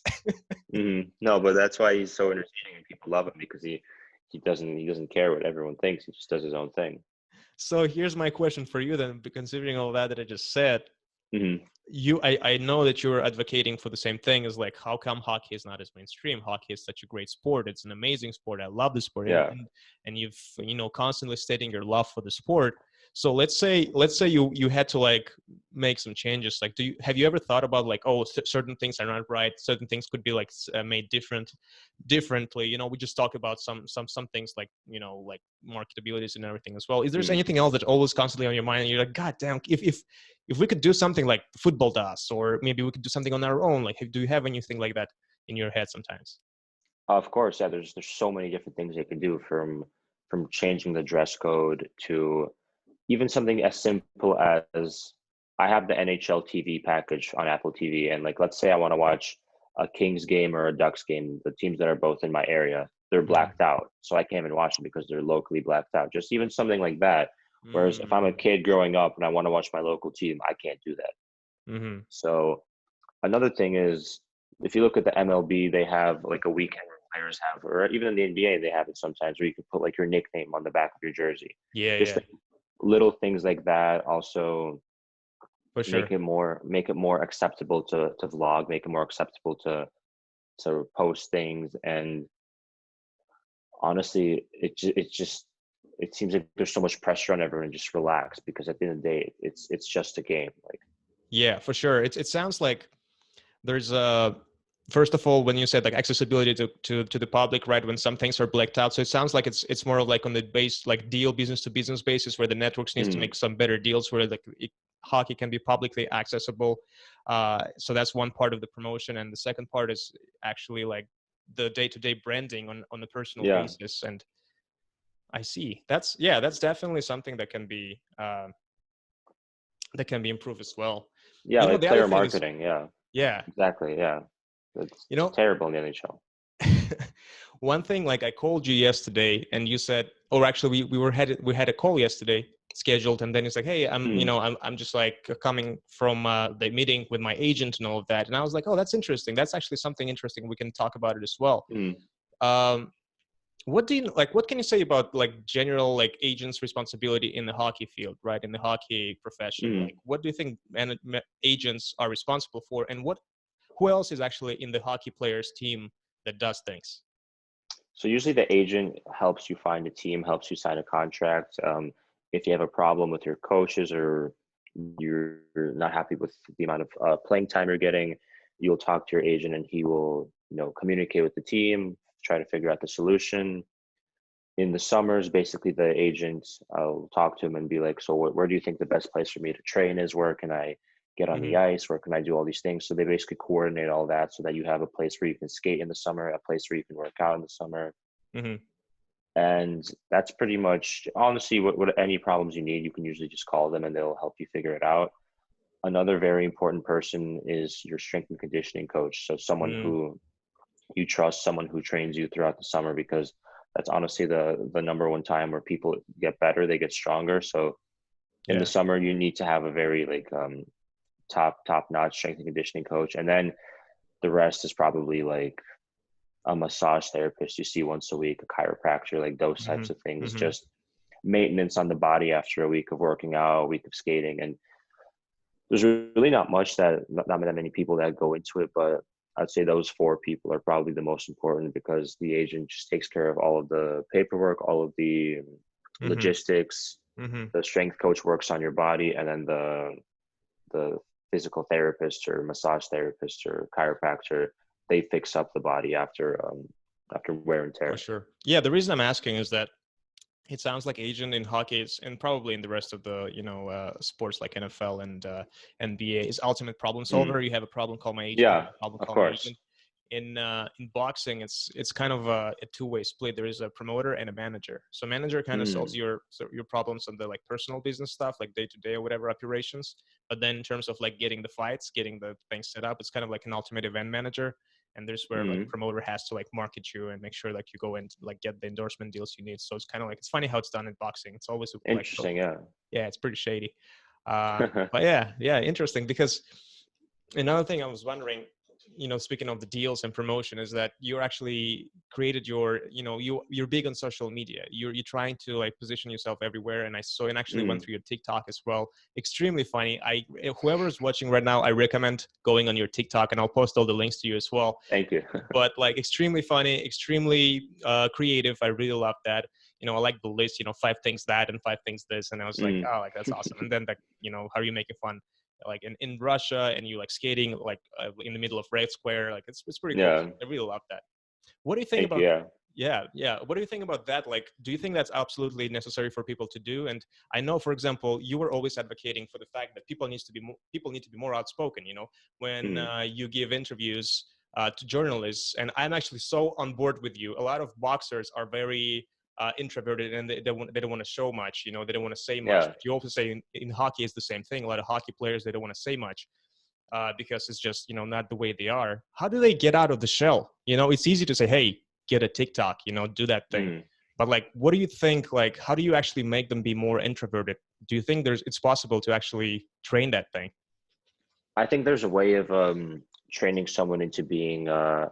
Speaker 2: No, but that's why he's so entertaining and people love him, because he doesn't care what everyone thinks. He just does his own thing.
Speaker 1: So here's my question for you then, considering all that I just said.
Speaker 2: Hmm.
Speaker 1: I know that you're advocating for the same thing as like, how come hockey is not as mainstream? Hockey is such a great sport. It's an amazing sport. I love the sport.
Speaker 2: Yeah.
Speaker 1: And you've, you know, constantly stating your love for the sport. So let's say you had to like make some changes. Like, have you ever thought about like, oh, certain things are not right. Certain things could be like made differently. You know, we just talk about some things like, you know, like marketabilities and everything as well. Is there
Speaker 2: Hmm.
Speaker 1: anything else that's always constantly on your mind and you're like, God damn, if we could do something like football does, or maybe we could do something on our own, like do you have anything like that in your head sometimes?
Speaker 2: Of course, yeah. There's so many different things they can do, from changing the dress code to even something as simple as, I have the NHL TV package on Apple TV, and like let's say I want to watch a Kings game or a Ducks game, the teams that are both in my area, they're
Speaker 1: Mm,
Speaker 2: blacked out, so I can't even watch them because they're locally blacked out. Just even something like that. Whereas if I'm a
Speaker 1: mm,
Speaker 2: kid growing up and I want to watch my local team, I can't do that.
Speaker 1: mm-hmm.
Speaker 2: So another thing is, if you look at the MLB, they have like a weekend where players have, or even in the NBA, they have it sometimes where you can put like your nickname on the back of your jersey.
Speaker 1: Yeah,
Speaker 2: Just
Speaker 1: yeah,
Speaker 2: like little things like that. Also,
Speaker 1: for
Speaker 2: make
Speaker 1: sure.
Speaker 2: it more acceptable to vlog, make it more acceptable to post things. And honestly, it seems like there's so much pressure on everyone to just relax, because at the end of the day, it's just a game. Like,
Speaker 1: Yeah, for sure. It sounds like there's a, first of all, when you said like accessibility to the public, right, when some things are blacked out, so it sounds like it's more of like on the base, like deal business to business basis, where the networks needs to
Speaker 2: mm,
Speaker 1: make some better deals where like hockey can be publicly accessible. So that's one part of the promotion, and the second part is actually like the day-to-day branding on a personal
Speaker 2: yeah,
Speaker 1: basis. And I see, that's, yeah, that's definitely something that can be improved as well.
Speaker 2: yeah,
Speaker 1: You know,
Speaker 2: like
Speaker 1: the other
Speaker 2: player
Speaker 1: thing is,
Speaker 2: marketing. Yeah,
Speaker 1: yeah,
Speaker 2: exactly. Yeah, it's
Speaker 1: you know,
Speaker 2: terrible in the NHL.
Speaker 1: one thing, like I called you yesterday and you said, or actually we had a call yesterday scheduled, and then it's like, hey, you
Speaker 2: Mm,
Speaker 1: know, I'm just like coming from the meeting with my agent and all of that. And I was like, oh, that's interesting. That's actually something interesting. We can talk about it as well.
Speaker 2: mm,
Speaker 1: Um, what do you like? What can you say about like general like agents' responsibility in the hockey field, right? In the hockey profession, like
Speaker 2: mm.
Speaker 1: what do you think agents are responsible for, and who else is actually in the hockey players team that does things?
Speaker 2: So usually the agent helps you find a team, helps you sign a contract. if you have a problem with your coaches or you're not happy with the amount of playing time you're getting, you'll talk to your agent and he will, communicate with the team, try to figure out the solution. In the summers, basically the agent, I'll talk to him and be like, so where do you think the best place for me to train is? Where can I get on the
Speaker 1: Mm-hmm.
Speaker 2: ice? Where can I do all these things? So they basically coordinate all that so that you have a place where you can skate in the summer, a place where you can work out in the summer.
Speaker 1: Mm-hmm.
Speaker 2: And that's pretty much, honestly, what any problems you need, you can usually just call them and they'll help you figure it out. Another very important person is your strength and conditioning coach. So someone
Speaker 1: Mm-hmm.
Speaker 2: who you trust, someone who trains you throughout the summer, because that's honestly the number one time where people get better, they get stronger. So in the
Speaker 1: Yeah,
Speaker 2: summer, you need to have a very top notch strength and conditioning coach. And then the rest is probably like a massage therapist you see once a week, a chiropractor, like those
Speaker 1: mm-hmm.
Speaker 2: types of things,
Speaker 1: Mm-hmm.
Speaker 2: just maintenance on the body after a week of working out, a week of skating. And there's really not that many people that go into it, but I'd say those four people are probably the most important because the agent just takes care of all of the paperwork, all of the
Speaker 1: Mm-hmm.
Speaker 2: logistics.
Speaker 1: Mm-hmm.
Speaker 2: The strength coach works on your body, and then the physical therapist or massage therapist or chiropractor, they fix up the body after wear and
Speaker 1: For
Speaker 2: tear.
Speaker 1: sure. Yeah, the reason I'm asking is that it sounds like agent in hockey is, and probably in the rest of the sports like NFL and NBA, is ultimate problem solver.
Speaker 2: Mm.
Speaker 1: You have a problem, call my agent. You
Speaker 2: Yeah,
Speaker 1: have a problem,
Speaker 2: of
Speaker 1: call my agent.
Speaker 2: course.
Speaker 1: In boxing, it's kind of a two-way split. There is a promoter and a manager. So manager kind of solves
Speaker 2: Mm.
Speaker 1: your problems on the like personal business stuff, like day to day or whatever operations. But then in terms of like getting the fights, getting the things set up, it's kind of like an ultimate event manager. And there's where like
Speaker 2: Mm.
Speaker 1: promoter has to like market you and make sure like you go and like get the endorsement deals you need. So it's kind of like, it's funny how it's done in boxing. It's always like,
Speaker 2: Interesting, yeah.
Speaker 1: yeah, it's pretty shady. But yeah, interesting, because another thing I was wondering, speaking of the deals and promotion, is that you're actually created your, you're big on social media. You're trying to like position yourself everywhere. And I saw and actually went
Speaker 2: Mm.
Speaker 1: through your TikTok as well. Extremely funny. Whoever is watching right now, I recommend going on your TikTok, and I'll post all the links to you as well.
Speaker 2: Thank you.
Speaker 1: But like extremely funny, extremely creative. I really love that. I like the list, 5 things that and 5 things this. And I was like,
Speaker 2: Mm.
Speaker 1: oh, like that's awesome. And then like, how are you making fun? Like in Russia, and you like skating like in the middle of Red Square. Like it's pretty cool.
Speaker 2: Yeah,
Speaker 1: I really love that. What do you think
Speaker 2: thank you.
Speaker 1: about?
Speaker 2: Yeah.
Speaker 1: Yeah. What do you think about that? Like, do you think that's absolutely necessary for people to do? And I know, for example, you were always advocating for the fact that people need to be more outspoken. When
Speaker 2: Mm.
Speaker 1: you give interviews to journalists, and I'm actually so on board with you. A lot of boxers are very introverted, and they don't want to show much. They don't want to say much.
Speaker 2: Yeah.
Speaker 1: But you also say in hockey is the same thing. A lot of hockey players, they don't want to say much because it's just not the way they are. How do they get out of the shell? It's easy to say, hey, get a TikTok, do that thing.
Speaker 2: Mm.
Speaker 1: But like, what do you think? Like, how do you actually make them be more introverted? Do you think it's possible to actually train that thing?
Speaker 2: I think there's a way of training someone into being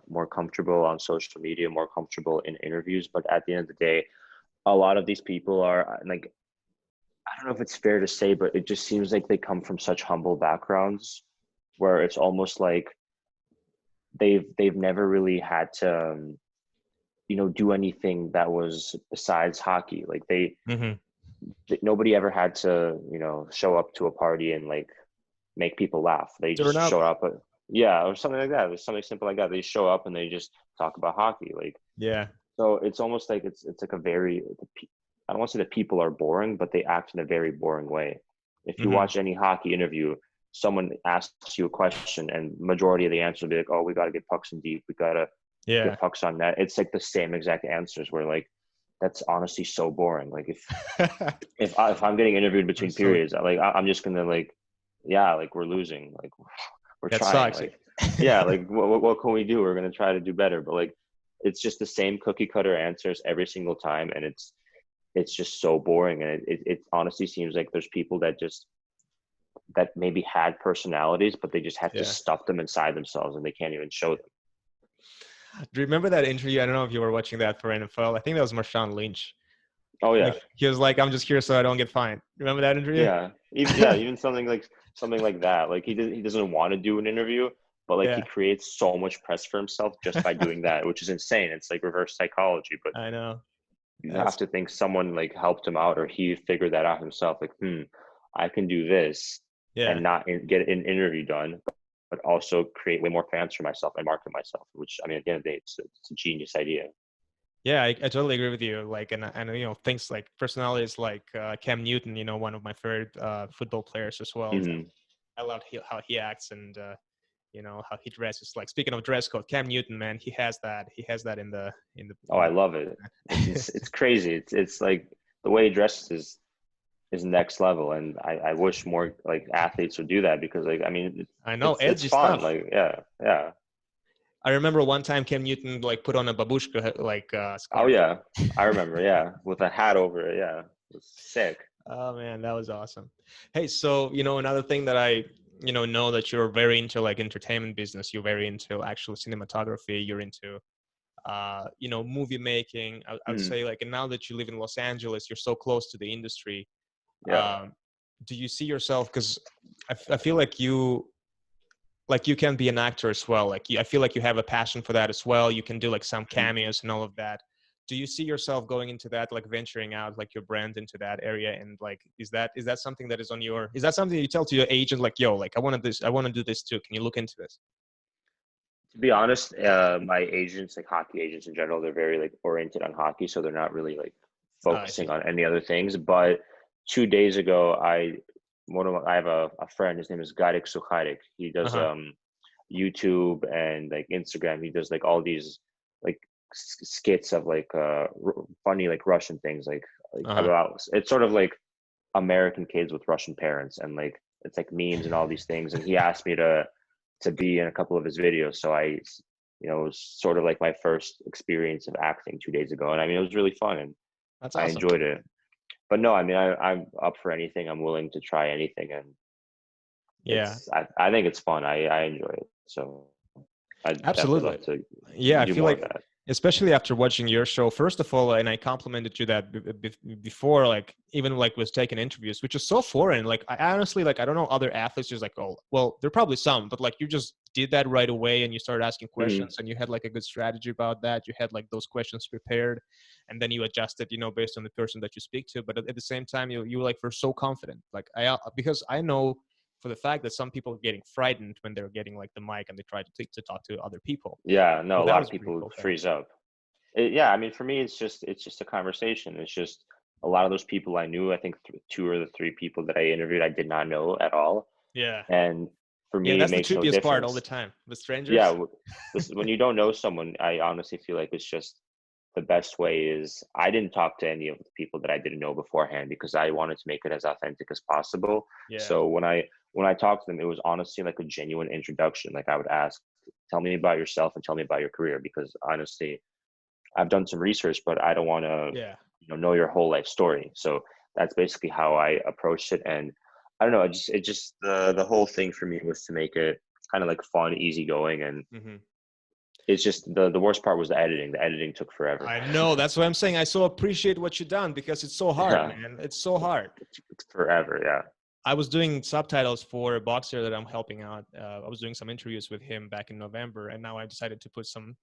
Speaker 2: more comfortable on social media, more comfortable in interviews. But at the end of the day, a lot of these people are like, I don't know if it's fair to say, but it just seems like they come from such humble backgrounds where it's almost like they've never really had to do anything that was besides hockey. Like
Speaker 1: Mm-hmm.
Speaker 2: nobody ever had to show up to a party and like make people laugh. They
Speaker 1: Turn
Speaker 2: just
Speaker 1: up.
Speaker 2: show up, yeah, or something like that. There's something simple like that. They show up and they just talk about hockey. Like,
Speaker 1: Yeah.
Speaker 2: so it's almost like it's like a very, I don't want to say that people are boring, but they act in a very boring way. If you
Speaker 1: Mm-hmm.
Speaker 2: watch any hockey interview, someone asks you a question and majority of the answer will be like, oh, we got to get pucks in deep. We got to
Speaker 1: Yeah.
Speaker 2: get pucks on net. It's like the same exact answers where like, that's honestly so boring. Like if I'm getting interviewed between
Speaker 1: So
Speaker 2: periods, I'm just going to like, yeah, like we're losing. Like we're
Speaker 1: that
Speaker 2: trying.
Speaker 1: sucks.
Speaker 2: Like, yeah, like what can we do? We're going to try to do better. But like, it's just the same cookie cutter answers every single time. And it's just so boring. And it honestly seems like there's people that maybe had personalities, but they just have to
Speaker 1: Yeah.
Speaker 2: stuff them inside themselves and they can't even show them.
Speaker 1: Do you remember that interview? I don't know if you were watching that for NFL. I think that was Marshawn Lynch.
Speaker 2: Oh yeah.
Speaker 1: Like he was like, "I'm just here so I don't get fined." Remember that interview?
Speaker 2: Yeah. Even something like that. Like he doesn't want to do an interview, but like he
Speaker 1: Yeah,
Speaker 2: creates so much press for himself just by doing that, which is insane. It's like reverse psychology. But
Speaker 1: I know.
Speaker 2: You have
Speaker 1: That's
Speaker 2: to think someone like helped him out, or he figured that out himself. Like, I can do this
Speaker 1: yeah.
Speaker 2: and not get an interview done, but also create way more fans for myself and market myself. Which, I mean, at the end of the day, it's a genius idea.
Speaker 1: Yeah, I totally agree with you. Like, and things like personalities like Cam Newton, one of my favorite football players as well.
Speaker 2: Hmm.
Speaker 1: I love how he acts and how he dresses. Like, speaking of dress code, Cam Newton, man, he has that. He has that in the
Speaker 2: Oh, I love it. It's crazy. It's like the way he dresses is next level, and I wish more like athletes would do that, because like, I mean,
Speaker 1: I know,
Speaker 2: it's
Speaker 1: edgy
Speaker 2: fun.
Speaker 1: stuff.
Speaker 2: Like, yeah.
Speaker 1: I remember one time Cam Newton like put on a babushka like
Speaker 2: Oh
Speaker 1: scarf.
Speaker 2: yeah, I remember. Yeah, with a hat over it. Yeah, it was sick.
Speaker 1: Oh man, that was awesome. Hey, so another thing that I know that you're very into like entertainment business. You're very into actual cinematography. You're into movie making. I'd
Speaker 2: Mhm.
Speaker 1: say like, and now that you live in Los Angeles, you're so close to the industry.
Speaker 2: Yeah.
Speaker 1: Um, do you see yourself? Because I feel like you can be an actor as well. Like I feel like you have a passion for that as well. You can do like some
Speaker 2: Mhm.
Speaker 1: cameos and all of that. Do you see yourself going into that, like venturing out like your brand into that area? And like, is that something that is that something you tell to your agent, like, yo, like I want to do this too. Can you look into this?
Speaker 2: To be honest, my agents, like hockey agents in general, they're very like oriented on hockey, so they're not really like
Speaker 1: I
Speaker 2: focusing
Speaker 1: see.
Speaker 2: on any other things. But 2 days ago, I have a friend. His name is Garik Sukharik. He does
Speaker 1: Uh-huh.
Speaker 2: YouTube and like Instagram. He does like all these like skits of like funny like Russian things, like
Speaker 1: Uh-huh.
Speaker 2: about, it's sort of like American kids with Russian parents, and like it's like memes and all these things. And he asked me to be in a couple of his videos. So it was sort of like my first experience of acting 2 days ago, and I mean, it was really fun, and
Speaker 1: That's
Speaker 2: I
Speaker 1: awesome.
Speaker 2: enjoyed it. But no, I mean, I'm up for anything. I'm willing to try anything, and
Speaker 1: Yeah,
Speaker 2: I think it's fun. I enjoy it. So I definitely
Speaker 1: absolutely.
Speaker 2: love to
Speaker 1: Yeah, I
Speaker 2: do
Speaker 1: feel
Speaker 2: more of
Speaker 1: like,
Speaker 2: that.
Speaker 1: especially after watching your show, first of all, and I complimented you that before, like even like was taking interviews, which is so foreign. Like I honestly, like I don't know other athletes just like, oh, well, there are probably some, but like you just did that right away and you started asking
Speaker 2: Hmm.
Speaker 1: questions and you had like a good strategy about that. You had like those questions prepared, and then you adjusted, based on the person that you speak to. But at the same time, you like were so confident. Like because I know for the fact that some people are getting frightened when they're getting like the mic and they try to talk to other people.
Speaker 2: Yeah,
Speaker 1: So
Speaker 2: no, a
Speaker 1: that
Speaker 2: lot
Speaker 1: was
Speaker 2: of
Speaker 1: a pretty
Speaker 2: people
Speaker 1: cool thing.
Speaker 2: freeze up. Yeah, I mean, for me, it's just a conversation. It's just a lot of those people I knew. I think two or the three people that I interviewed, I did not know at all,
Speaker 1: Yeah.
Speaker 2: and for
Speaker 1: Yeah,
Speaker 2: me, it
Speaker 1: that's the
Speaker 2: makes no
Speaker 1: trippiest part all the
Speaker 2: difference.
Speaker 1: time with
Speaker 2: Yeah,
Speaker 1: strangers.
Speaker 2: this when you don't know someone, I honestly feel like it's just the best way is I didn't talk to any of the people that I didn't know beforehand, because I wanted to make it as authentic as possible.
Speaker 1: Yeah.
Speaker 2: So when I talked to them, it was honestly like a genuine introduction. Like, I would ask, tell me about yourself and tell me about your career, because honestly, I've done some research, but I don't want to,
Speaker 1: Yeah.
Speaker 2: know your whole life story. So that's basically how I approached it. And I don't know, it just the whole thing for me was to make it kind of like fun, easygoing, and
Speaker 1: Hmm.
Speaker 2: it's just the worst part was the editing. The editing took forever.
Speaker 1: I know. That's what I'm saying. I so appreciate what you've done because it's so hard,
Speaker 2: Yeah,
Speaker 1: man. It's so hard.
Speaker 2: it's forever. Yeah.
Speaker 1: I was doing subtitles for a boxer that I'm helping out. I was doing some interviews with him back in November, and now I decided to put some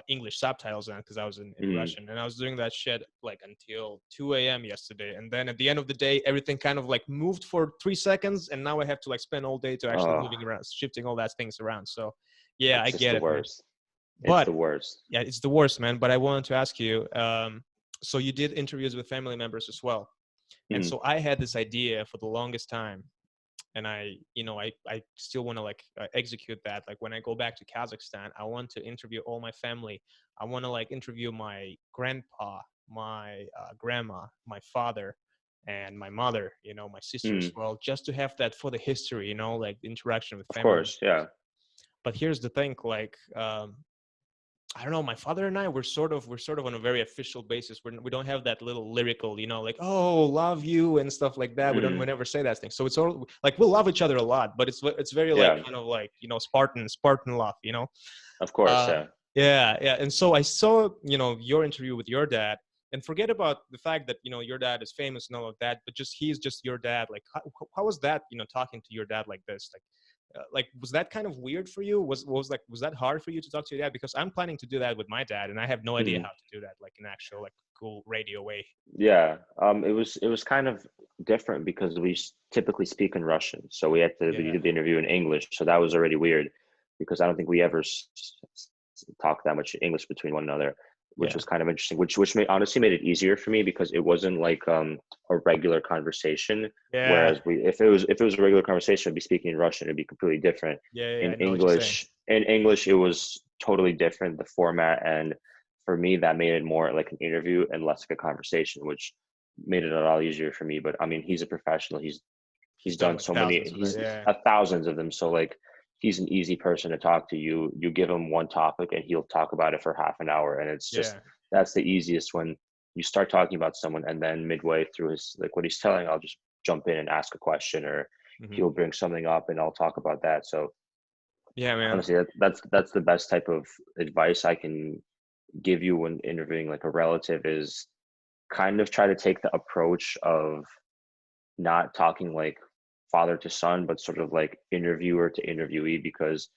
Speaker 1: English subtitles on because I was in
Speaker 2: Mm.
Speaker 1: Russian, and I was doing that shit like until 2 a.m. yesterday. And then at the end of the day, everything kind of like moved for 3 seconds, and now I have to like spend all day to actually
Speaker 2: Oh,
Speaker 1: moving around, shifting all that things around. So, yeah, I
Speaker 2: it's just
Speaker 1: get
Speaker 2: the
Speaker 1: it, man.
Speaker 2: worst. It's the
Speaker 1: But
Speaker 2: worst.
Speaker 1: yeah, it's the worst, man. But I wanted to ask you. So you did interviews with family members as well, and
Speaker 2: Mm.
Speaker 1: so I had this idea for the longest time, and I still want to like execute that. Like when I go back to Kazakhstan, I want to interview all my family. I want to like interview my grandpa, my grandma, my father, and my mother, my sister as
Speaker 2: Mm.
Speaker 1: well, just to have that for the history, like the interaction with
Speaker 2: Of
Speaker 1: family
Speaker 2: course.
Speaker 1: members.
Speaker 2: Yeah.
Speaker 1: But here's the thing, like I don't know. My father and I, we're sort of on a very official basis. We don't have that little lyrical, like "oh, love you" and stuff like that. We
Speaker 2: Mm.
Speaker 1: never say that thing. So it's all like we love each other a lot, but it's very like
Speaker 2: Yeah.
Speaker 1: kind of like Spartan love.
Speaker 2: Of course.
Speaker 1: Uh,
Speaker 2: Yeah.
Speaker 1: yeah, yeah. And so I saw your interview with your dad, and forget about the fact that your dad is famous and all of that, but just he's just your dad. Like how was that talking to your dad like this? Like was that kind of weird for you? Was that hard for you to talk to your dad? Because I'm planning to do that with my dad, and I have no idea
Speaker 2: Mm.
Speaker 1: how to do that like in actual like school radio way.
Speaker 2: Yeah, it was kind of different because we typically speak in Russian, so we
Speaker 1: Yeah,
Speaker 2: did the interview in English, so that was already weird because I don't think we ever talk that much English between one another, which
Speaker 1: yeah,
Speaker 2: was kind of interesting. Which honestly made it easier for me because it wasn't like a regular conversation.
Speaker 1: yeah,
Speaker 2: Whereas if it was a regular conversation, I'd be speaking in Russian, it'd be completely different.
Speaker 1: yeah.
Speaker 2: In
Speaker 1: I know what you're saying.
Speaker 2: English, it was totally different, the format, and for me, that made it more like an interview and less like a conversation, which made it a lot easier for me. But I mean, he's a professional. He's
Speaker 1: He's done
Speaker 2: done
Speaker 1: like
Speaker 2: so many.
Speaker 1: thousands of it.
Speaker 2: He's
Speaker 1: Yeah,
Speaker 2: thousands of them. So like, he's an easy person to talk to. You give him one topic and he'll talk about it for half an hour, and it's just
Speaker 1: yeah.
Speaker 2: that's the easiest when you start talking about someone, and then midway through his like what he's telling, I'll just jump in and ask a question, or
Speaker 1: Hmm.
Speaker 2: he'll bring something up and I'll talk about that. So
Speaker 1: Yeah, man.
Speaker 2: honestly, that's the best type of advice I can give you when interviewing like a relative is kind of try to take the approach of not talking like father to son, but sort of like interviewer to interviewee, because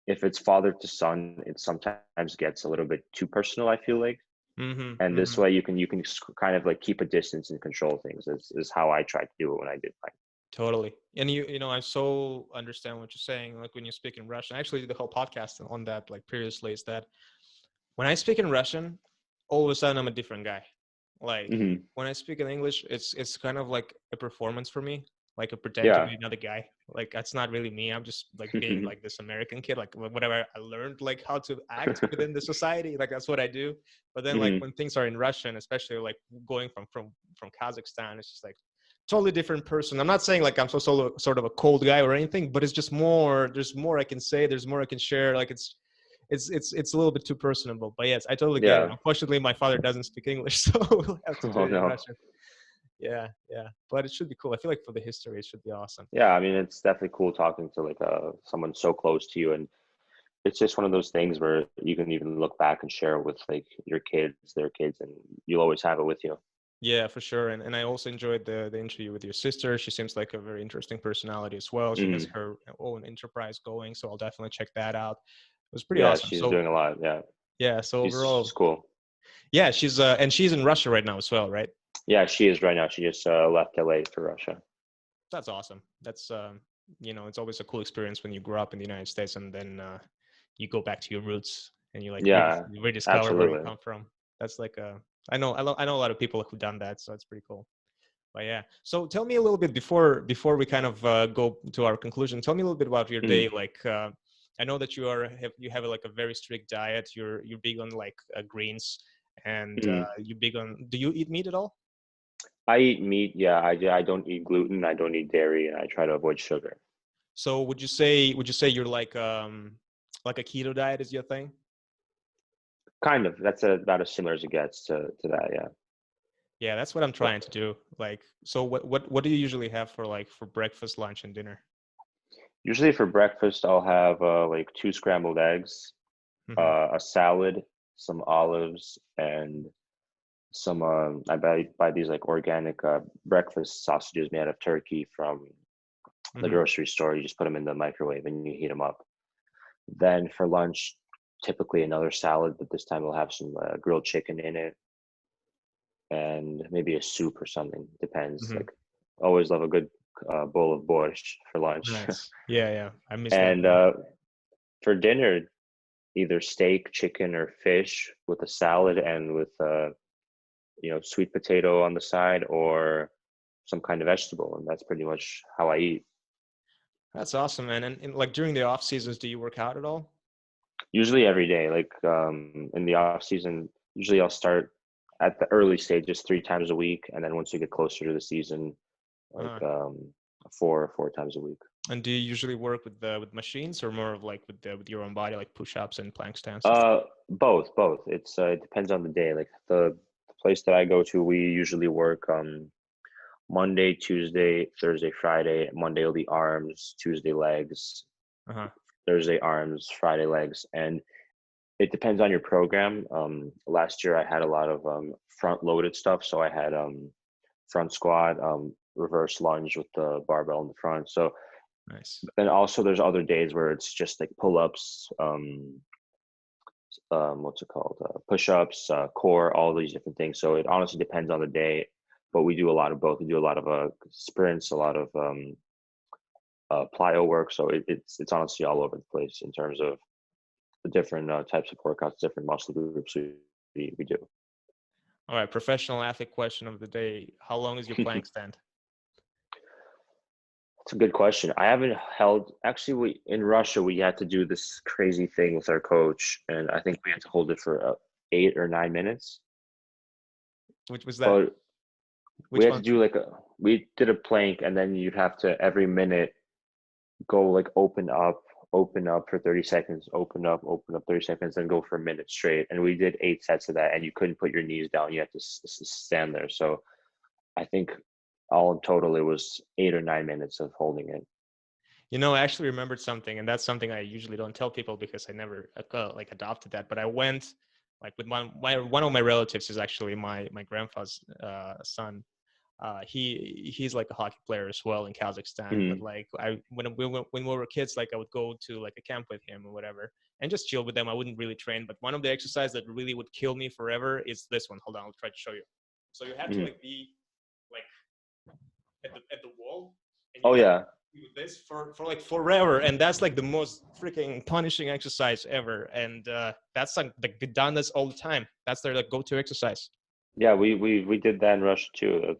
Speaker 2: if it's father to son, it sometimes gets a little bit too personal, I feel like.
Speaker 1: Hmm.
Speaker 2: And this
Speaker 1: Hmm.
Speaker 2: way you can kind of like keep a distance and control things is how I tried to do it when I did mine.
Speaker 1: Totally. And you know, I so understand what you're saying. Like when you speak in Russian, I actually did the whole podcast on that like previously, is that when I speak in Russian, all of a sudden I'm a different guy. Like
Speaker 2: Hmm.
Speaker 1: when I speak in English, it's kind of like a performance for me. Like I pretend to
Speaker 2: Yeah.
Speaker 1: be another guy. Like that's not really me. I'm just like being like this American kid. Like whatever I learned, like how to act within the society. Like that's what I do. But then like
Speaker 2: Hmm.
Speaker 1: when things are in Russian, especially like going from Kazakhstan, it's just like totally different person. I'm not saying like I'm sort of a cold guy or anything, but it's just more. There's more I can say. There's more I can share. Like it's a little bit too personable. But yes, I totally get it.
Speaker 2: Yeah.
Speaker 1: Unfortunately, my father doesn't speak English, so we'll have to do
Speaker 2: Oh
Speaker 1: it in
Speaker 2: no.
Speaker 1: Russian. Yeah, yeah. But it should be cool. I feel like for the history, it should be awesome.
Speaker 2: Yeah, I mean, it's definitely cool talking to like someone so close to you, and it's just one of those things where you can even look back and share with like your kids, their kids, and you'll always have it with you.
Speaker 1: Yeah, for sure. And I also enjoyed the interview with your sister. She seems like a very interesting personality as well. She has
Speaker 2: Hmm.
Speaker 1: her own enterprise going, so I'll definitely check that out. It was pretty
Speaker 2: Yeah,
Speaker 1: awesome.
Speaker 2: she's
Speaker 1: So
Speaker 2: doing a lot. Yeah,
Speaker 1: yeah, so
Speaker 2: she's
Speaker 1: overall,
Speaker 2: cool.
Speaker 1: yeah, she's in Russia right now as well, right?
Speaker 2: Yeah, she is right now. She just left LA for Russia.
Speaker 1: That's awesome. That's you know, it's always a cool experience when you grow up in the United States and then you go back to your roots and you like
Speaker 2: Yeah,
Speaker 1: rediscover where you
Speaker 2: absolutely.
Speaker 1: come from. That's like I know a lot of people who've done that, so it's pretty cool. But yeah, so tell me a little bit before we kind of go to our conclusion. Tell me a little bit about your
Speaker 2: Hmm.
Speaker 1: day. Like I know that you have like a very strict diet. You're big on like greens and
Speaker 2: Hmm.
Speaker 1: you big on. Do you eat meat at all?
Speaker 2: I eat meat. Yeah, I don't eat gluten. I don't eat dairy, and I try to avoid sugar.
Speaker 1: So would you say you're like a keto diet is your thing?
Speaker 2: Kind of. That's about as similar as it gets to that. Yeah.
Speaker 1: Yeah, that's what I'm trying to do. Like, so what do you usually have for like for breakfast, lunch, and dinner?
Speaker 2: Usually for breakfast, I'll have like two scrambled eggs,
Speaker 1: Hmm.
Speaker 2: a salad, some olives, and some. I buy these like organic breakfast sausages made out of turkey from the
Speaker 1: Hmm.
Speaker 2: grocery store. You just put them in the microwave and you heat them up. Then for lunch, typically another salad, but this time we'll have some grilled chicken in it and maybe a soup or something. Depends.
Speaker 1: Hmm.
Speaker 2: Like, always love a good bowl of borscht for lunch.
Speaker 1: Nice. Yeah, yeah. I miss that,
Speaker 2: And
Speaker 1: man.
Speaker 2: for dinner, either steak, chicken, or fish with a salad and with sweet potato on the side or some kind of vegetable, and that's pretty much how I eat.
Speaker 1: That's awesome, man. And like during the off seasons, do you work out at all?
Speaker 2: Usually every day, like in the off season, usually I'll start at the early stages 3 times a week, and then once you get closer to the season, like
Speaker 1: Uh,
Speaker 2: four times a week.
Speaker 1: and do you usually work with machines or more of like with your own body, like push-ups and plank stances?
Speaker 2: Both. It depends on the day. Like the place that I go to, we usually work Monday, Tuesday, Thursday, Friday. Monday will be arms, Tuesday legs,
Speaker 1: Uh-huh.
Speaker 2: Thursday arms, Friday legs, and it depends on your program. Last year I had a lot of front loaded stuff, so I had front squat, reverse lunge with the barbell in the front. So
Speaker 1: Nice.
Speaker 2: and also there's other days where it's just like pull ups, what's it called? Push-ups, core, all these different things. So it honestly depends on the day, but we do a lot of both. We do a lot of sprints, a lot of plyo work. So it's honestly all over the place in terms of the different types of workouts, different muscle groups we do.
Speaker 1: All right, professional athlete question of the day. How long is your plank stand?
Speaker 2: It's a good question. I haven't held. Actually, we in Russia we had to do this crazy thing with our coach, and I think we had to hold it for 8 or 9 minutes.
Speaker 1: Which was that?
Speaker 2: But we
Speaker 1: Which
Speaker 2: had to
Speaker 1: one?
Speaker 2: do we did a plank, and then you'd have to every minute go like open up for 30 seconds, open up 30 seconds, then go for a minute straight. And we did 8 sets of that, and you couldn't put your knees down. You had to stand there. So I think all in total, it was 8 or 9 minutes of holding it.
Speaker 1: I actually remembered something, and that's something I usually don't tell people because I never like adopted that. But I went like with one of my relatives is actually my grandpa's son. He's like a hockey player as well in Kazakhstan. But like when we were kids, like I would go to like a camp with him or whatever and just chill with them. I wouldn't really train. But one of the exercises that really would kill me forever is this one. Hold on, I'll try to show you. So you have to like be like at the wall. And you
Speaker 2: Oh yeah.
Speaker 1: do this for like forever, and that's like the most freaking punishing exercise ever. And that's like done this all the time. That's their like go-to exercise.
Speaker 2: Yeah, we did that in Russia too.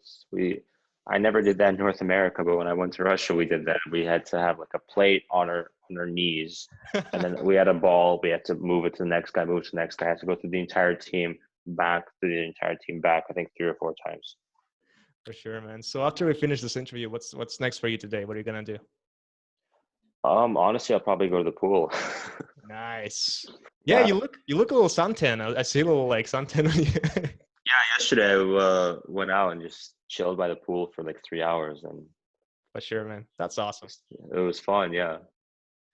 Speaker 2: I never did that in North America, but when I went to Russia, we did that. We had to have like a plate on our knees, and then we had a ball. We had to move it to the next guy, move it to the next guy. I had to go through the entire team back, I think 3 or 4 times.
Speaker 1: For sure, man. So after we finish this interview, what's next for you today? What are you gonna do?
Speaker 2: Honestly, I'll probably go to the pool.
Speaker 1: Nice. Yeah, you look a little suntan. I see a little like suntan on you.
Speaker 2: Yeah, yesterday I went out and just chilled by the pool for like 3 hours, and
Speaker 1: For sure, man. That's awesome.
Speaker 2: it was fun. Yeah,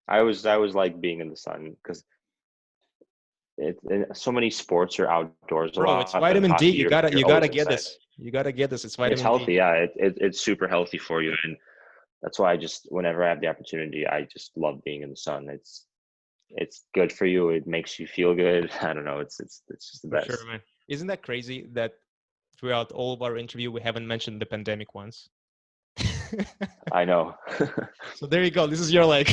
Speaker 2: I was like being in the sun because so many sports are outdoors a
Speaker 1: Bro, it's
Speaker 2: lot, and
Speaker 1: vitamin D.
Speaker 2: hockey
Speaker 1: You
Speaker 2: you're
Speaker 1: gotta
Speaker 2: always
Speaker 1: get
Speaker 2: inside.
Speaker 1: this. You gotta get this. It's
Speaker 2: It's
Speaker 1: vitamin D.
Speaker 2: healthy, yeah. It's super healthy for you, and that's why I just whenever I have the opportunity, I just love being in the sun. It's good for you. It makes you feel good. I don't know. It's just the
Speaker 1: For sure,
Speaker 2: best.
Speaker 1: man. Isn't that crazy that throughout all of our interview we haven't mentioned the pandemic once?
Speaker 2: I know.
Speaker 1: So there you go. This is your like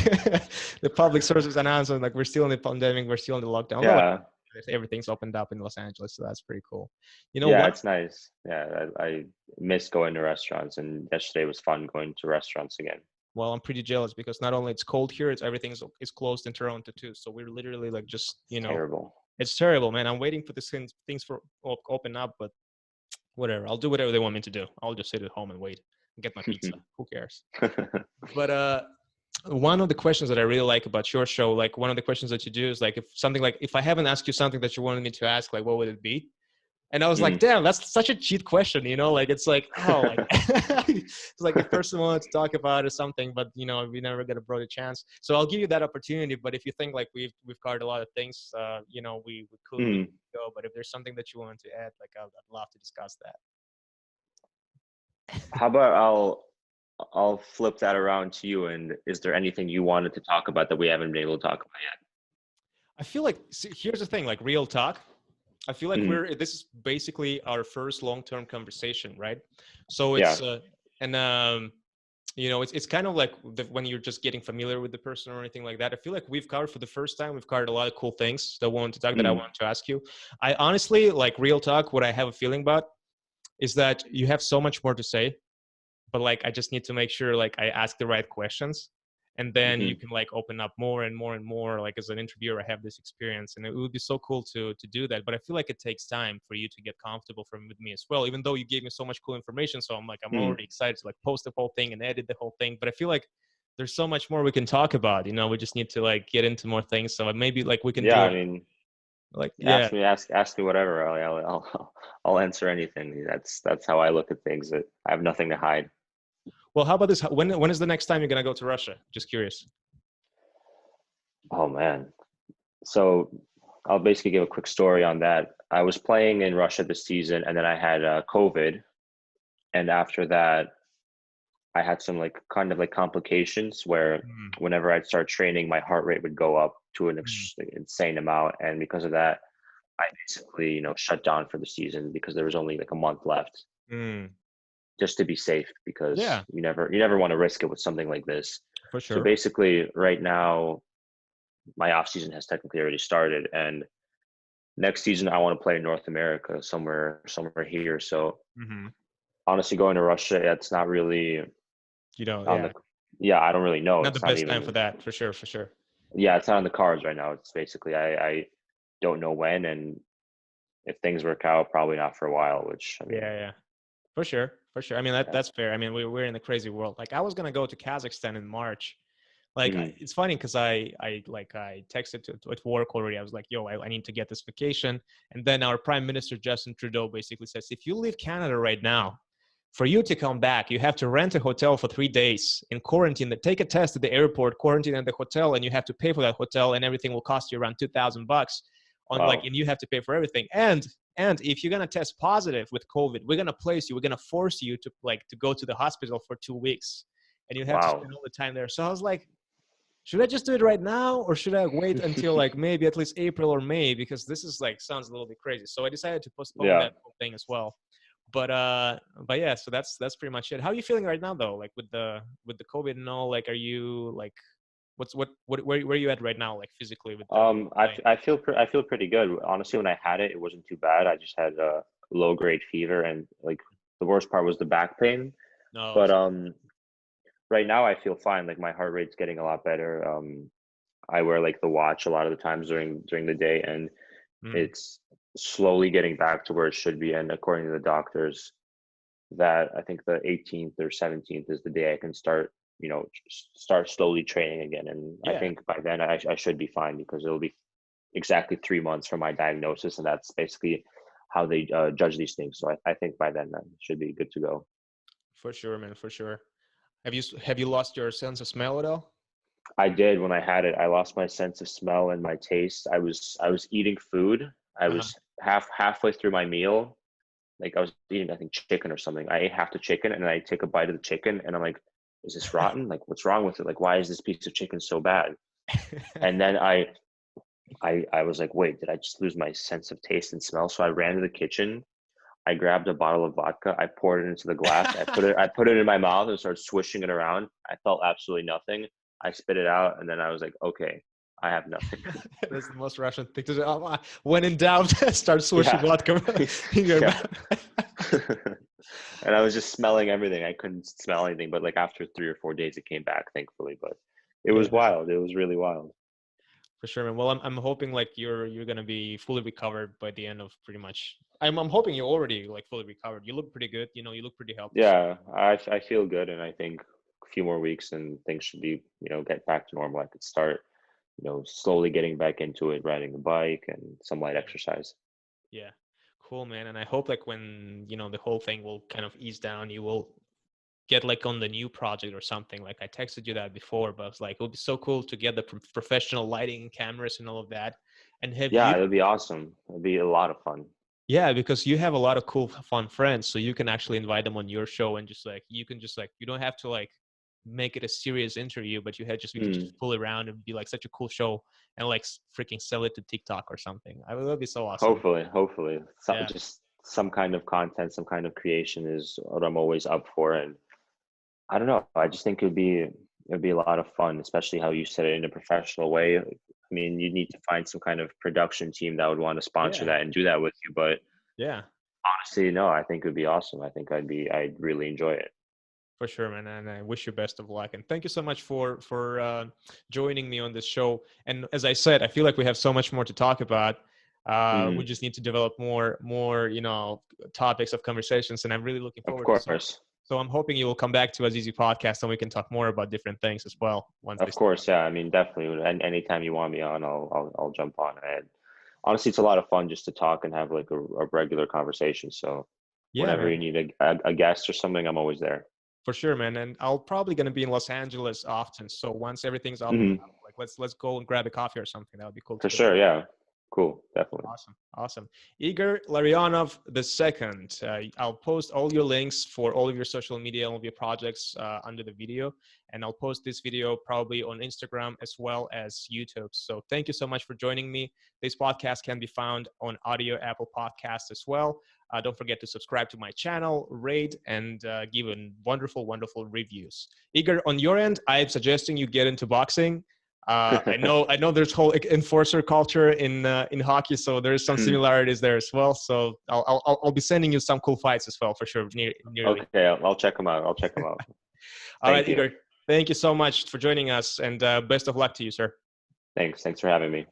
Speaker 1: the public services announcement. Like we're still in the pandemic, we're still in the lockdown. Although like,
Speaker 2: Yeah,
Speaker 1: everything's opened up in Los Angeles, so that's pretty cool. You know
Speaker 2: yeah,
Speaker 1: what?
Speaker 2: it's nice. Yeah, I miss going to restaurants, and yesterday was fun going to restaurants again.
Speaker 1: Well, I'm pretty jealous because not only it's cold here, it's everything's closed in Toronto too. So we're literally like just
Speaker 2: It's terrible.
Speaker 1: it's terrible, man. I'm waiting for the things for open up, but whatever. I'll do whatever they want me to do. I'll just sit at home and wait and get my pizza. Who cares? But one of the questions that I really like about your show, like one of the questions that you do is like if I haven't asked you something that you wanted me to ask, like what would it be? And I was like, damn, that's such a cheat question, like it's like, oh, like it's like the person wanted to talk about or something, but we never get a broader chance. So I'll give you that opportunity. But if you think like we've covered a lot of things, we could go. But if there's something that you want to add, like I'd love to discuss that.
Speaker 2: How about I'll flip that around to you. And is there anything you wanted to talk about that we haven't been able to talk about yet?
Speaker 1: I feel like here's the thing, like real talk. I feel like this is basically our first long-term conversation, right? So it's it's kind of like when you're just getting familiar with the person or anything like that. I feel like we've covered for the first time. We've covered a lot of cool things that I wanted to ask you. I honestly, like real talk, what I have a feeling about is that you have so much more to say, but like I just need to make sure like I ask the right questions. And then you can like open up more and more and more. Like as an interviewer, I have this experience, and it would be so cool to do that. But I feel like it takes time for you to get comfortable with me as well. Even though you gave me so much cool information, so I'm already excited to like post the whole thing and edit the whole thing. But I feel like there's so much more we can talk about. We just need to like get into more things. So maybe like we can do.
Speaker 2: I mean,
Speaker 1: like
Speaker 2: ask me whatever. I'll answer anything. That's how I look at things. I have nothing to hide.
Speaker 1: Well, how about this? When is the next time you're gonna go to Russia? Just curious.
Speaker 2: Oh man. So I'll basically give a quick story on that. I was playing in Russia this season, and then I had COVID, and after that, I had some like kind of like complications where whenever I'd start training, my heart rate would go up to an insane amount. And because of that, I basically, shut down for the season because there was only like a month left,
Speaker 1: Mm.
Speaker 2: just to be safe, because
Speaker 1: Yeah,
Speaker 2: you never want to risk it with something like this.
Speaker 1: for
Speaker 2: So
Speaker 1: sure.
Speaker 2: basically right now my off season has technically already started, and next season I want to play in North America, somewhere here. So
Speaker 1: Mm-hmm.
Speaker 2: honestly, going to Russia, it's not really
Speaker 1: You know,
Speaker 2: on the,
Speaker 1: yeah,
Speaker 2: yeah, I don't really know.
Speaker 1: not the
Speaker 2: It's not
Speaker 1: best time for
Speaker 2: even,
Speaker 1: that, for sure, for sure.
Speaker 2: yeah, it's not on the cards right now. It's basically, I don't know when, and if things work out, probably not for a while, which I mean,
Speaker 1: Yeah, yeah, for sure, for sure. I mean,
Speaker 2: yeah.
Speaker 1: that's fair. I mean, we're in a crazy world. Like, I was gonna go to Kazakhstan in March. Like,
Speaker 2: Mhm.
Speaker 1: it's funny because I texted to at work already. I was like, yo, I need to get this vacation. And then our Prime Minister Justin Trudeau basically says, if you leave Canada right now, for you to come back, you have to rent a hotel for 3 days in quarantine, take a test at the airport, quarantine at the hotel, and you have to pay for that hotel, and everything will cost you around $2,000 on, like,
Speaker 2: Wow.
Speaker 1: and you have to pay for everything. And if you're gonna test positive with COVID, we're gonna we're gonna force you to go to the hospital for 2 weeks, and you have to
Speaker 2: Wow.
Speaker 1: spend all the time there. So I was like, should I just do it right now, or should I wait until like maybe at least April or May, because this is like sounds a little bit crazy. So I decided to postpone
Speaker 2: Yeah.
Speaker 1: that whole thing as well. But yeah, so that's pretty much it. How are you feeling right now though? Like with the COVID and all, like, are you like, where are you at right now, like physically with the playing?
Speaker 2: I feel pretty good. Honestly, when I had it, it wasn't too bad. I just had a low grade fever, and like the worst part was the back pain.
Speaker 1: No,
Speaker 2: But
Speaker 1: so,
Speaker 2: right now I feel fine. Like my heart rate's getting a lot better. I wear like the watch a lot of the times during the day, and
Speaker 1: mm,
Speaker 2: it's slowly getting back to where it should be. And according to the doctors, that I think the 18th or 17th is the day I can start, start slowly training again. And I
Speaker 1: yeah,
Speaker 2: think by then I should be fine, because it'll be exactly 3 months from my diagnosis, and that's basically how they judge these things. So I think by then I should be good to go.
Speaker 1: for sure, man, for sure. Have you lost your sense of smell at all?
Speaker 2: I did. When I had it, I lost my sense of smell and my taste. I was eating food. I
Speaker 1: Uh-huh.
Speaker 2: was halfway through my meal. Like I was eating, I think, chicken or something. I ate half the chicken, and then I take a bite of the chicken, and I'm like, is this rotten? Like, what's wrong with it? Like, why is this piece of chicken so bad? And then I was like, wait, did I just lose my sense of taste and smell? So I ran to the kitchen. I grabbed a bottle of vodka. I poured it into the glass. I put it in my mouth and started swishing it around. I felt absolutely nothing. I spit it out, and then I was like, okay, I have nothing.
Speaker 1: That's the most Russian thing to do. When in doubt, start swishing
Speaker 2: Yeah.
Speaker 1: vodka in your
Speaker 2: Yeah.
Speaker 1: mouth.
Speaker 2: And I was just smelling everything. I couldn't smell anything, but like after 3 or 4 days, it came back, thankfully. But it
Speaker 1: Yeah,
Speaker 2: was wild. It was really wild.
Speaker 1: for sure, man. Well, I'm hoping like you're gonna be fully recovered by the end of pretty much. I'm hoping you're already like fully recovered. You look pretty good. You look pretty healthy. So
Speaker 2: Yeah, I feel good, and I think a few more weeks and things should be, get back to normal. I could start, slowly getting back into it, riding the bike and some light
Speaker 1: yeah,
Speaker 2: exercise.
Speaker 1: yeah, cool, man. And I hope like when the whole thing will kind of ease down, you will get like on the new project or something. Like I texted you that before, but I was like, it would be so cool to get the professional lighting and cameras and all of that. And have
Speaker 2: Yeah,
Speaker 1: you?
Speaker 2: it'd be awesome. It'd be a lot of fun.
Speaker 1: Yeah, because you have a lot of cool, fun friends, so you can actually invite them on your show, and just like you can just like you don't have to like make it a serious interview, but we can
Speaker 2: Mm,
Speaker 1: just fool around and be like such a cool show, and like freaking sell it to TikTok or something. I would that'd be so awesome.
Speaker 2: hopefully,
Speaker 1: Yeah,
Speaker 2: just some kind of content, some kind of creation is what I'm always up for. And I don't know. I just think it'd be a lot of fun, especially how you said it in a professional way. I mean, you need to find some kind of production team that would want to sponsor
Speaker 1: yeah,
Speaker 2: that and do that with you. But
Speaker 1: yeah,
Speaker 2: honestly, no, I think it would be awesome. I think I'd really enjoy it.
Speaker 1: for sure, man. And I wish you best of luck. And thank you so much for joining me on this show. And as I said, I feel like we have so much more to talk about. We
Speaker 2: Mhm.
Speaker 1: just need to develop more topics of conversations, and I'm really looking
Speaker 2: Of
Speaker 1: forward to so.
Speaker 2: course.
Speaker 1: So I'm hoping you will come back to Azizi podcast and we can talk more about different things as well once
Speaker 2: Of
Speaker 1: this.
Speaker 2: course, yeah. I mean, definitely. And anytime you want me on, I'll jump on. And honestly, it's a lot of fun just to talk and have like a regular conversation. So
Speaker 1: Yeah,
Speaker 2: whenever
Speaker 1: man,
Speaker 2: you need a guest or something, I'm always there.
Speaker 1: for sure, man. And I'll probably gonna be in Los Angeles often. So once everything's up and
Speaker 2: Hmm.
Speaker 1: up, like let's go and grab a coffee or something. That would be cool to
Speaker 2: For
Speaker 1: do.
Speaker 2: sure, yeah. Cool. Definitely.
Speaker 1: Awesome. Awesome. Igor Larionov II. I'll post all your links for all of your social media, all of your projects under the video. And I'll post this video probably on Instagram as well as YouTube. So thank you so much for joining me. This podcast can be found on audio, Apple Podcasts as well. Don't forget to subscribe to my channel, rate, and give wonderful, wonderful reviews. Igor, on your end, I'm suggesting you get into boxing. I know there's whole enforcer culture in hockey, so there's some similarities there as well. So I'll be sending you some cool fights as well for sure. Nearly.
Speaker 2: Okay, I'll check them out.
Speaker 1: All right, Igor. Thank you so much for joining us, and best of luck to you, sir.
Speaker 2: Thanks for having me.